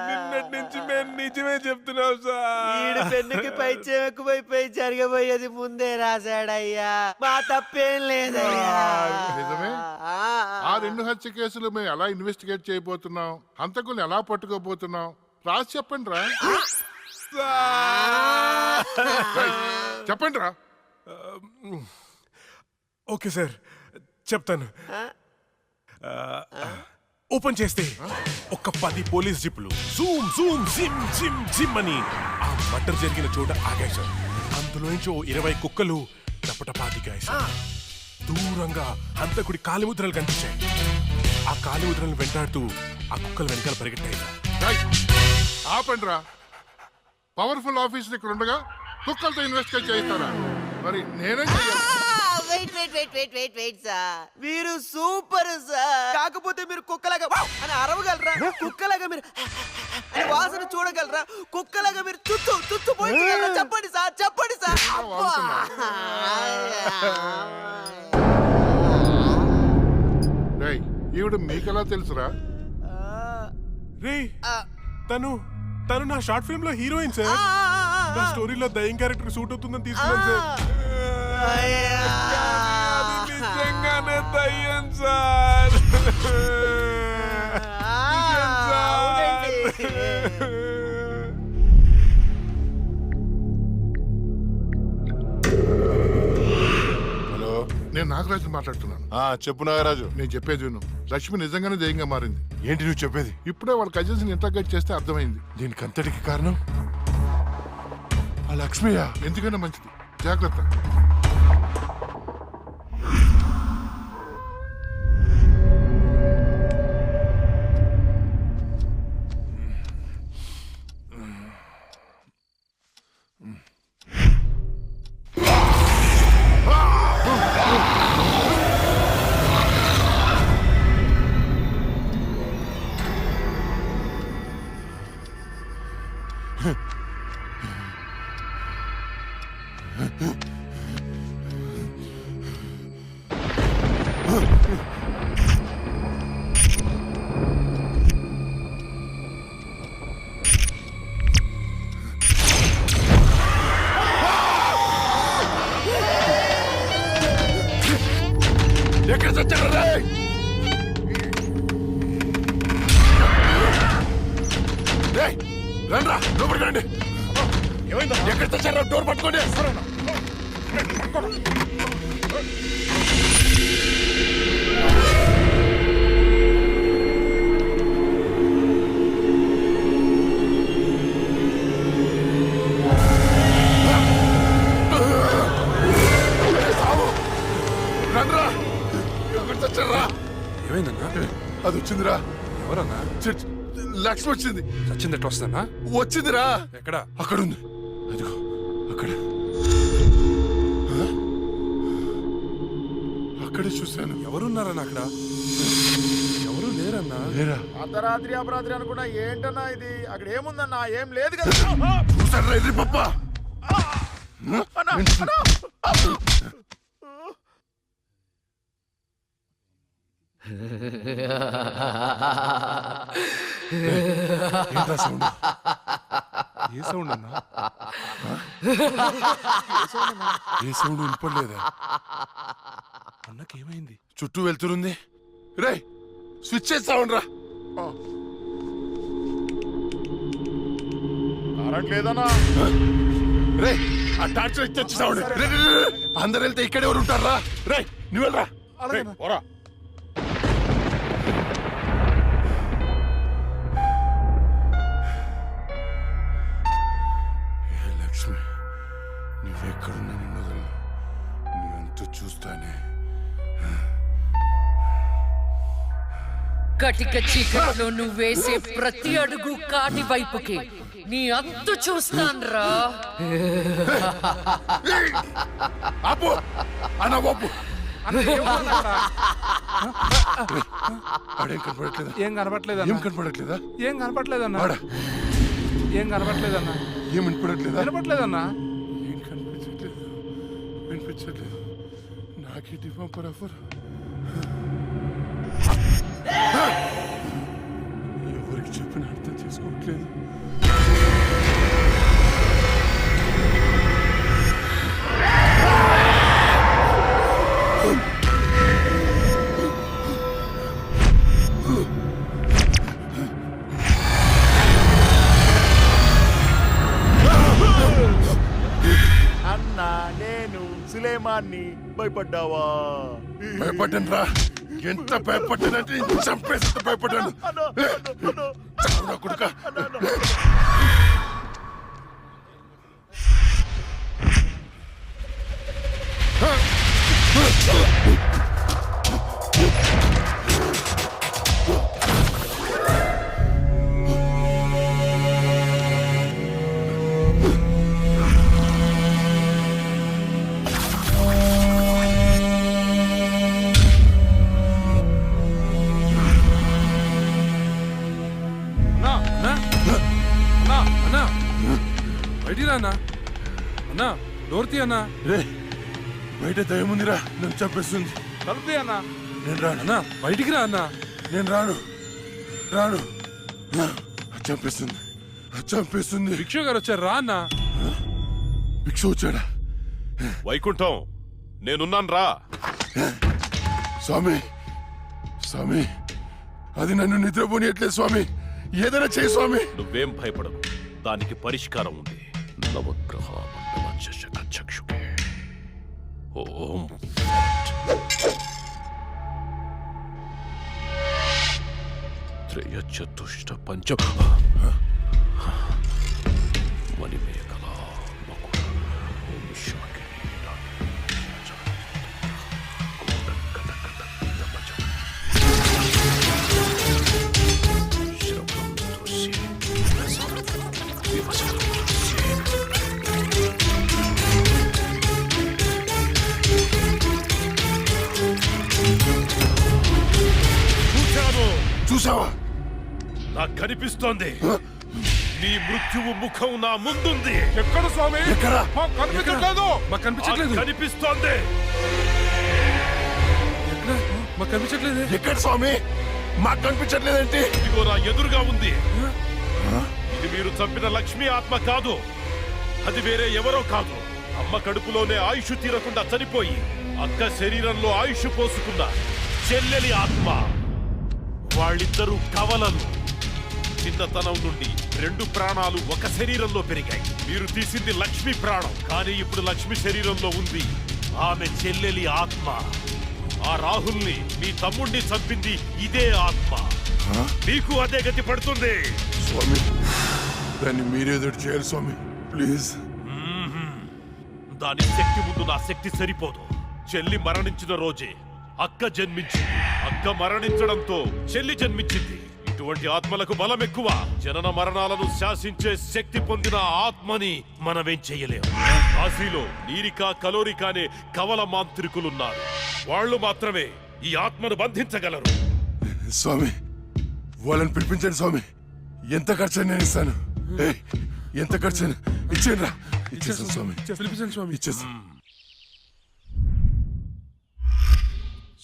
నిన్నటి నుంచి మేము నిజమే చెప్తున్నాం ఈడు సార్. పెన్నుకి పై చెక్కుపోయిపోయి జరగబోయేది ముందే రాశాడయ్యా, మా తప్పేం లేదయ్యా. నిజమే. ఆ 2 హత్య కేసులు మేము ఎలా ఇన్వెస్టిగేట్ చేయబోతున్నాం, హంతకుల్ని ఎలా పట్టుకోబోతున్నాం రాసి చెప్పండి రా. చెప్పండి రా. ఓకే సార్ చెప్తాను. ఓపెన్ చేస్తే ఒక 10 పోలీస్ జీపులు జూమ్ జూమ్ జిమ్ జిమ్ జిమ్ అని ఆ మర్డర్ జరిగిన చోట ఆగాయి సార్. అందులో నుంచి 20 కుక్కలు టపటపాతికాయి సార్. దూరంగా హంతకుడి కాలిముద్రలు కనిపించాయి. ఆ కాలిముద్రలను వెంటాడుతూ ఆ కుక్కలు వెనకాల పరిగెట్టాయి సార్. ఆపండి రా. పవర్ఫుల్ ఆఫీసర్ ఇక్కడ ఉండగా కుక్కలతో ఇన్వెస్టిగేట్ చేయిస్తారా? మరి నేనేం చెయ్యాలి? వెయిట్ సార్, మీరు సూపర్ సార్. కాకపోతే మీరు కుక్కలాగా వావ్ అని అరవగలరా? కుక్కలాగా మీరు అని వాసన చూడగలరా? కుక్కలాగా మీరు చుచ్చు పోయించగలరా? చెప్పండి సార్, చెప్పండి సార్. ఈవిడ మీకెలా తెలుసురా? రే తను నా షార్ట్ ఫిల్మ్ లో హీరోయిన్ సార్. నా స్టోరీలో దయ్యం క్యారెక్టర్ సూట్ అవుతుందని తీసుకున్నాను సార్. అది నిజంగానే దయ్యం సార్. హలో, నేను నాగరాజు మాట్లాడుతున్నాను. చెప్పు నాగరాజు. నేను చెప్పేది విను. లక్ష్మి నిజంగానే దయ్యంగా మారింది. ఏంటి నువ్వు చెప్పేది? ఇప్పుడే వాళ్ళ కజిన్స్ ఇంటర్గేట్ చేస్తే అర్థమైంది. దీనికి అంతటికి కారణం ఆ లక్ష్మియా? ఎందుకైనా మంచిది, జాగ్రత్త. ఎక్కడ చచ్చారు? రండ్రా లోపలికి రండి. ఎక్కడ చచ్చారా? డోర్ పట్టుకోండి. రండ్రా. ఎక్కడ చచ్చారా? ఏమైందన్నా? అది వచ్చిందిరా. ఎవరన్నా? లక్ష్మి వచ్చింది. చచ్చింది ఎట్లా వస్తానా? వచ్చిందిరా. ఎక్కడ? అక్కడ ఉంది. అదిగో అక్కడ. అక్కడే చూశాను. ఎవరున్నారన్నా అక్కడ? ఎవరు లేరన్నా. లేరా? అర్ధరాత్రి అపరాత్రి అనుకున్నా ఏంటన్నా ఇది? అక్కడ ఏముందన్నా? ఏం లేదు కదా. చూసారా ఇది పప్ప? ఏంట్రా సౌండ్? ఏ సౌండ్ అన్నా? ఏ సౌండ్ వినపడలేదా? అన్నకేమైంది? చుట్టూ వెళ్తురుంది. రే స్విచ్ చేస్తావుండ్రా. కరెంట్ లేదన్నా. రే ఆ టార్చ్ లైట్ తెచ్చి సౌండ్. అందరు వెళ్తే ఇక్కడ ఎవరు ఉంటారా? రే నువ్వు వెళ్ళరా. పోరా. లక్ష్మి నువ్వెక్కడున్నా నిన్ను వదలను. నీ అంత చూస్తానే కటిక చీకట్లో నువ్వు వేసే ప్రతి అడుగు కాటి వైపుకి నీ అంతు చూస్తాన్రా. ఏం కనపట్లేదన్నా. ఏం కనపట్లేదన్నా. ఏం కనపట్లేదన్నా. ఏం వినపడట్లేదా? వినపట్లేదన్నా. ఏం కనిపించట్లేదు, వినిపించట్లేదు. నాకేంటి పంపరాఫర్? ఎవరికి చెప్పిన అర్థం చేసుకోవట్లేదు. అన్నా నేను సులేమాన్ని భయపడ్డావా? భయపడ్డాను రా. ఎంత భయపడ్డానంటే చంపేసి భయపడ్డాను. కొడుక అన్నా డోర్ తీ అన్నా. రే బయట దయముందిరా, నన్ను చంపేస్తుంది. తలుపు తీ అన్నా. నేను రాను అన్నా, బయటికి రా అన్నా. నేను రాను రాను. చంపేస్తుంది చంపేస్తుంది. భిక్షు గారు వచ్చారు, రా అన్నా. భిక్ష వచ్చాడా? వైకుంఠం నేనున్నాను రా. స్వామి స్వామి, అది నన్ను నిద్రపోనియట్లేదు స్వామి. ఏదైనా చేయి స్వామి. నువ్వేం భయపడకు, దానికి పరిష్కారం ఉంది. నవగ్రహ మండల చషక చక్షుకే ఓం త్రయ చతుష్ట పంచ మణిమేఖలా మకుట ఓం శాకిని చూసావా? నాకు కనిపిస్తోంది. నీ మృత్యువు ముఖం నా ముందుంది. ఎక్కడ స్వామి? ఎక్కడ? కనిపించట్లేదు. మాకు కనిపించట్లేదు. కనిపిస్తోంది. మాకు కనిపించట్లేదు. ఎక్కడ స్వామి? మాకు కనిపించట్లేదంటే? ఇదిగో నా ఎదురుగా ఉంది. ఇది మీరు చంపిన లక్ష్మీ ఆత్మ కాదు. అది వేరే ఎవరో కాదు. అమ్మ కడుపులోనే ఆయుష్ తీరకుండా చనిపోయి అక్క శరీరంలో ఆయుష్ పోసుకున్న చెల్లెలి ఆత్మ. వాళ్ళిద్దరూ కవలలు. చిన్నతనం నుండి 2 ప్రాణాలు ఒక శరీరంలో పెరిగాయి. మీరు తీసింది లక్ష్మి ప్రాణం, కానీ ఇప్పుడు లక్ష్మి శరీరంలో ఉంది ఆమె చెల్లెలి ఆత్మ. ఆ రాహుల్ని, మీ తమ్ముణ్ణి చంపింది ఇదే ఆత్మ. మీకు అదే గతి పడుతుంది. స్వామి, దాన్ని మీరేదో చేయాలి స్వామి, ప్లీజ్. దాని శక్తి ముందు నా శక్తి సరిపోదు. చెల్లి మరణించిన రోజే అక్క జన్మించింది. అక్క మరణించడంతో చెల్లి జన్మించింది. ఇటువంటి ఆత్మలకు బలం ఎక్కువ. జనన మరణాలను శాసించే శక్తి పొందిన ఆత్మని మనమేం చెయ్యలేము. కాశీలో నీరికా కలోరికా అనే కవల మాంత్రికులున్నారు. వాళ్ళు మాత్రమే ఈ ఆత్మను బంధించగలరు. స్వామి, వాళ్ళని పిలిపించండి స్వామి. ఎంత ఖర్చు నేను ఇస్తాను. ఎంత ఖర్చు ఇచ్చేయండి రా. ఇచ్చేస్తాను స్వామి. పిలిపించండి స్వామి. ఇచ్చేస్తాను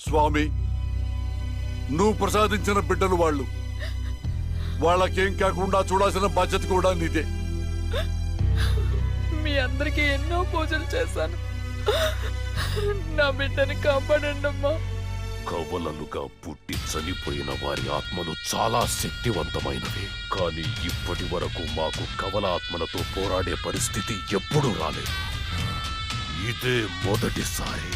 స్వామి. నువ్వు ప్రసాదించిన బిడ్డలు వాళ్ళు. వాళ్ళకేం కాకుండా చూడాల్సిన బాధ్యత కూడా నీదే. మీ అందరికీ ఎన్నో పూజలు చేశాను. నా బిడ్డని కాపాడండి అమ్మా. కవలలుగా పుట్టి చనిపోయిన వారి ఆత్మలు చాలా శక్తివంతమైనవి. కానీ ఇప్పటి వరకు మాకు కవల ఆత్మలతో పోరాడే పరిస్థితి ఎప్పుడూ రాలేదు. ఇదే మొదటిసారి.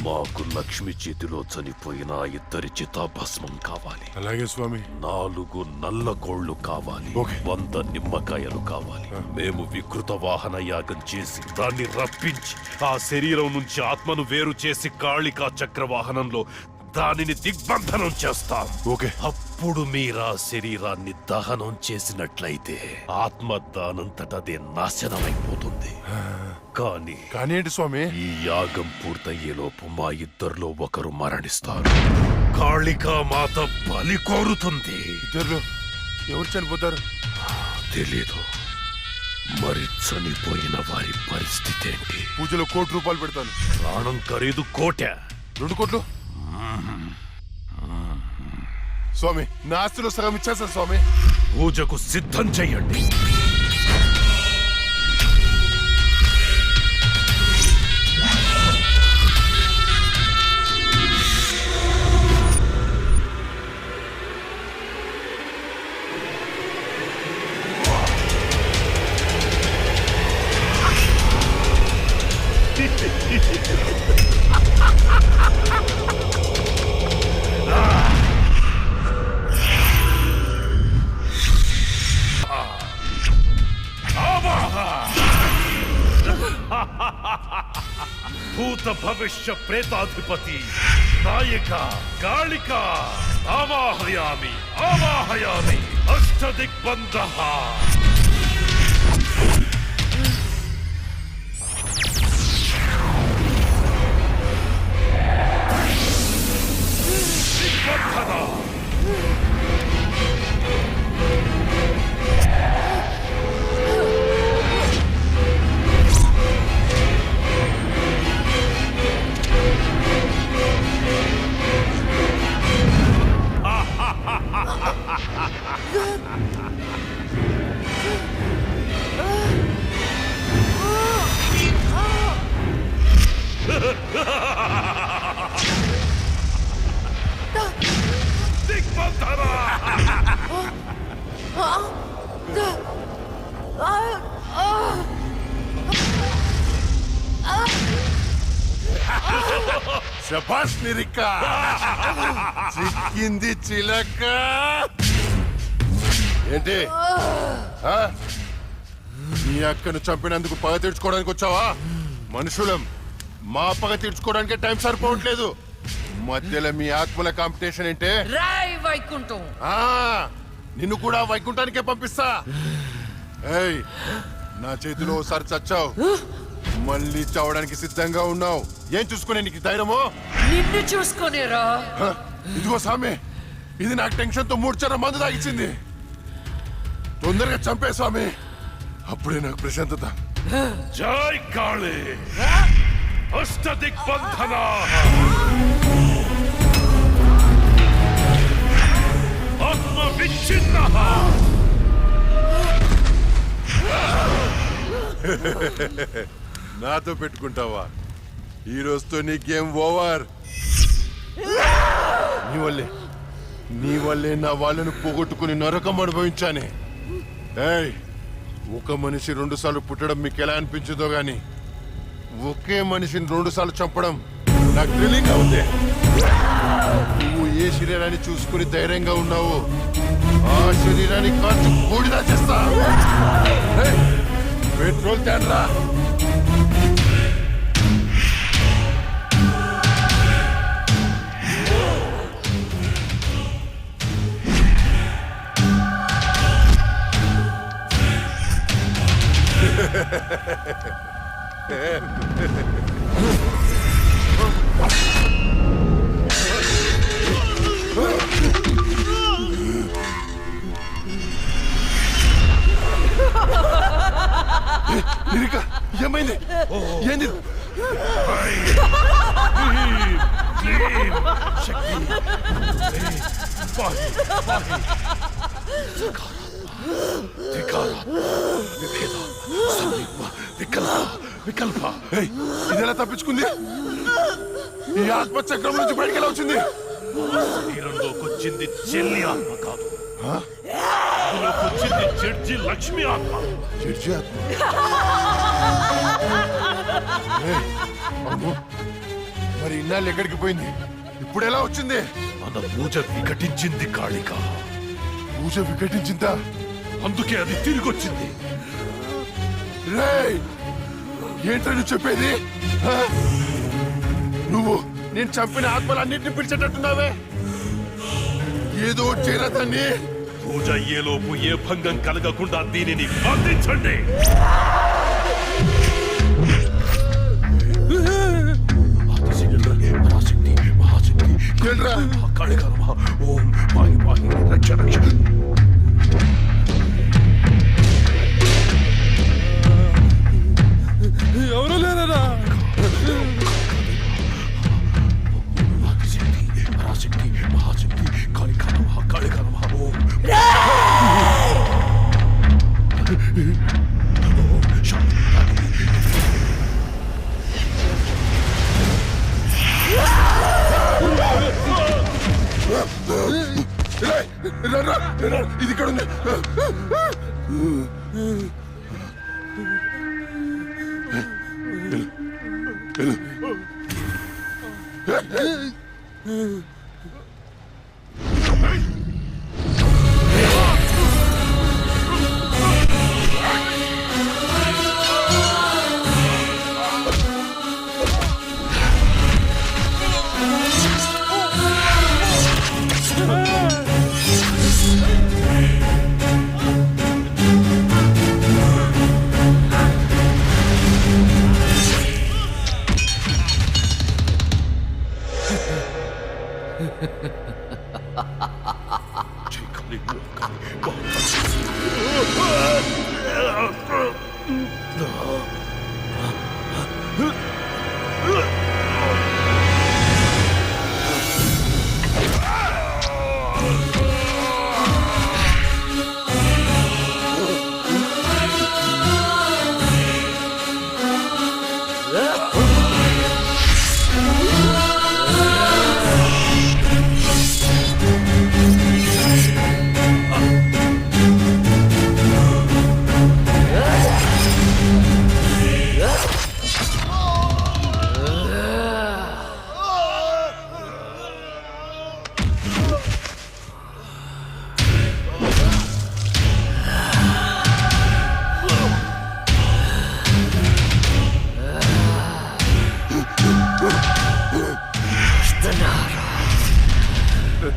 మాకు లక్ష్మి చేతిలో చనిపోయిన ఆ ఇద్దరి చితాభస్మం కావాలి. అలాగే స్వామి. 4 నల్ల కోళ్లు కావాలి. 100 నిమ్మకాయలు కావాలి. మేము వికృత వాహన యాగం చేసి దాన్ని రప్పించి ఆ శరీరం నుంచి ఆత్మను వేరు చేసి కాళికా చక్ర వాహనంలో దానిని దిగ్బంధనం చేస్తాం. అప్పుడు మీరా శరీరాన్ని దహనం చేసినట్లయితే ఆత్మ దానంతటదే నాశనమైపోతుంది. కానీ ఏంటి స్వామి? ఈ యాగం పూర్తయ్యేలోపు మా ఇద్దరిలో ఒకరు మరణిస్తారు. కాళికా మాత బలి కోరుతుంది. ఇద్దరు ఎవరు చనిపోతారు? తెలీదు. మరి చనిపోయిన వారి పరిస్థితి ఏంటి? పూజలో 1 కోటి రూపాయలు పెడతాను. ప్రాణం ఖరీదు 1 కోటి. 2 కోట్లు స్వామి. నా ఆస్తిలో సగం ఇచ్చేస్తాను స్వామి. పూజకు సిద్ధం చెయ్యండి. భూత భవిష్య ప్రేతాధిపతి నాయక కాళిక ఆవాహయామి ఆవాహయామి అష్టదిగ్బంధ. శభాష్ నిరిక. చిక్కింది చిలక. ఏంటి నీ అక్కను చంపినందుకు పగ తీర్చుకోవడానికి వచ్చావా? మనుషులం, మా పగ తీర్చుకోవడానికి టైం సరిపోవట్లేదు. మధ్యలో మీ ఆత్మల కాంపిటీషన్ ఏంటే? వైకుంఠం. నిన్ను కూడా వైకుంఠానికే పంపిస్తా. ఏయ్, నా చేతిలో ఒకసారి చచ్చావు, మళ్ళీ చావడానికి సిద్ధంగా ఉన్నావు. ఏం చూసుకునే నీకు ధైర్యమో? నిన్ను చూసుకునేరా. ఇదిగో స్వామి, ఇది నాకు టెన్షన్ తో 3 చర మందు తాగిచ్చింది. తొందరగా చంపే స్వామి, అప్పుడే నాకు ప్రశాంతత. జై కాళీ అష్టదిగ్బంధన. ఆత్మ విచ్ఛిన్న. నాతో పెట్టుకుంటావా? ఈ రోజుతో నీ గేమ్ ఓవర్. నీ వల్లే నా వాళ్ళను పోగొట్టుకుని నరకం అనుభవించానే. ఏయ్, ఒక మనిషి 2 సార్లు పుట్టడం మీకు ఎలా అనిపించదో గాని ఒకే మనిషిని 2 సార్లు చంపడం నాకు థ్రిల్లింగ్ ఉంది. నువ్వు ఏ శరీరాన్ని చూసుకుని ధైర్యంగా ఉన్నావు, ఆ శరీరాన్ని కాల్చి బూడిదా చేస్తా. పెట్రోల్ తేడ్రా. ఏమైంది? ఏంది? ఇదెలా తప్పించుకుంది? ఈ ఆత్మచక్రం నుంచి బయటికి ఎలా వచ్చింది? శరీరంలోకి వచ్చింది చెల్లి ఆత్మ కాదు, అందులోకి వచ్చింది జడ్జి లక్ష్మి ఆత్మ. జడ్జి ఆత్మ? మరి ఇన్నాళ్ళు ఎక్కడికి పోయింది? ఇప్పుడు ఎలా వచ్చింది? మన పూజ వికటించింది కాళిక. పూజ వికటించిందా? అందుకే అది తిరిగి వచ్చింది. రేయ్, ఏంట్రా నువ్వు చెప్పేది? ఆ? నువ్వు నేను చంపిన ఆత్మలన్నింటినీ పిలిచేటట్టున్నావే. ఏదో చేయరా దాన్ని. పూజ అయ్యేలోపు ఏ భంగం కలగకుండా దీనిని బంధించండి. ఎవరు లేరా? ఇది ఇక్కడ ఉంది.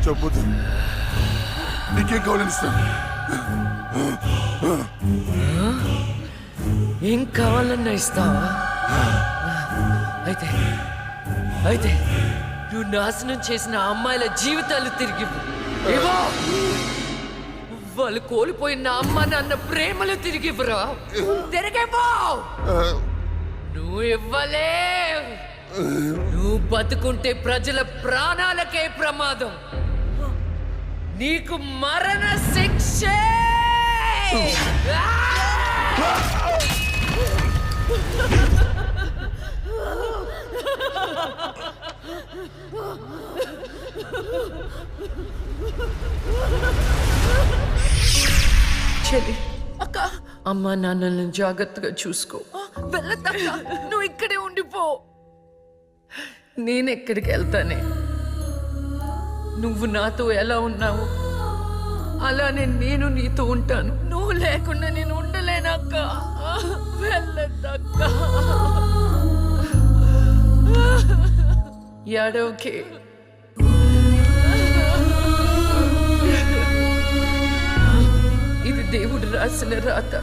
చెప్పొద్దు. నీకేం కావాలని ఇస్తాను. ఏం కావాలన్నా ఇస్తావా? అయితే అయితే నువ్వు నాశనం చేసిన అమ్మాయిల జీవితాలు తిరిగి ఇవ్వు. వాళ్ళు కోల్పోయిన అమ్మ నాన్న ప్రేమలు తిరిగి ఇవ్వరా? తిరిగిపో. నువ్వు ఇవ్వలేవు. నువ్వు బతుకుంటే ప్రజల ప్రాణాలకే ప్రమాదం. నీకు మరణ శిక్ష. చెల్లి, అక్క, అమ్మా నాన్నలను జాగ్రత్తగా చూసుకో. వెళ్ళదక్క, నువ్వు ఇక్కడే ఉండిపో. నేనెక్కడికి వెళ్తానే? నువ్వు నాతో ఎలా ఉన్నావు అలానే నేను నీతో ఉంటాను. నువ్వు లేకుండా నేను ఉండలేనక్క. వెళ్ళదక్క. ఏడవకే. ఇది దేవుడు రాసిన రాత.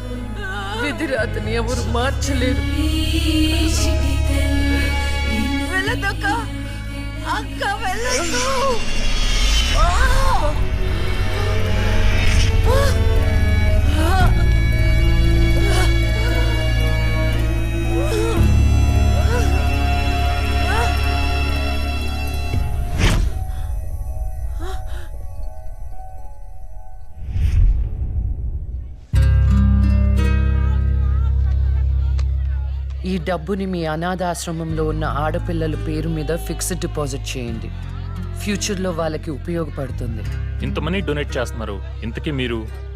విధి రాతని ఎవరు మార్చలేరు. వెళ్ళదక్క. అక్క వెళ్ళదు. ఈ డబ్బుని మీ అనాథాశ్రమంలో ఉన్న ఆడపిల్లల పేరు మీద ఫిక్స్డ్ డిపాజిట్ చేయండి. ఫ్యూచర్లో వాళ్ళకి ఉపయోగపడుతుంది. ఇంత మనీ డొనేట్ చేస్తున్నారు, ఇంతకీ మీరు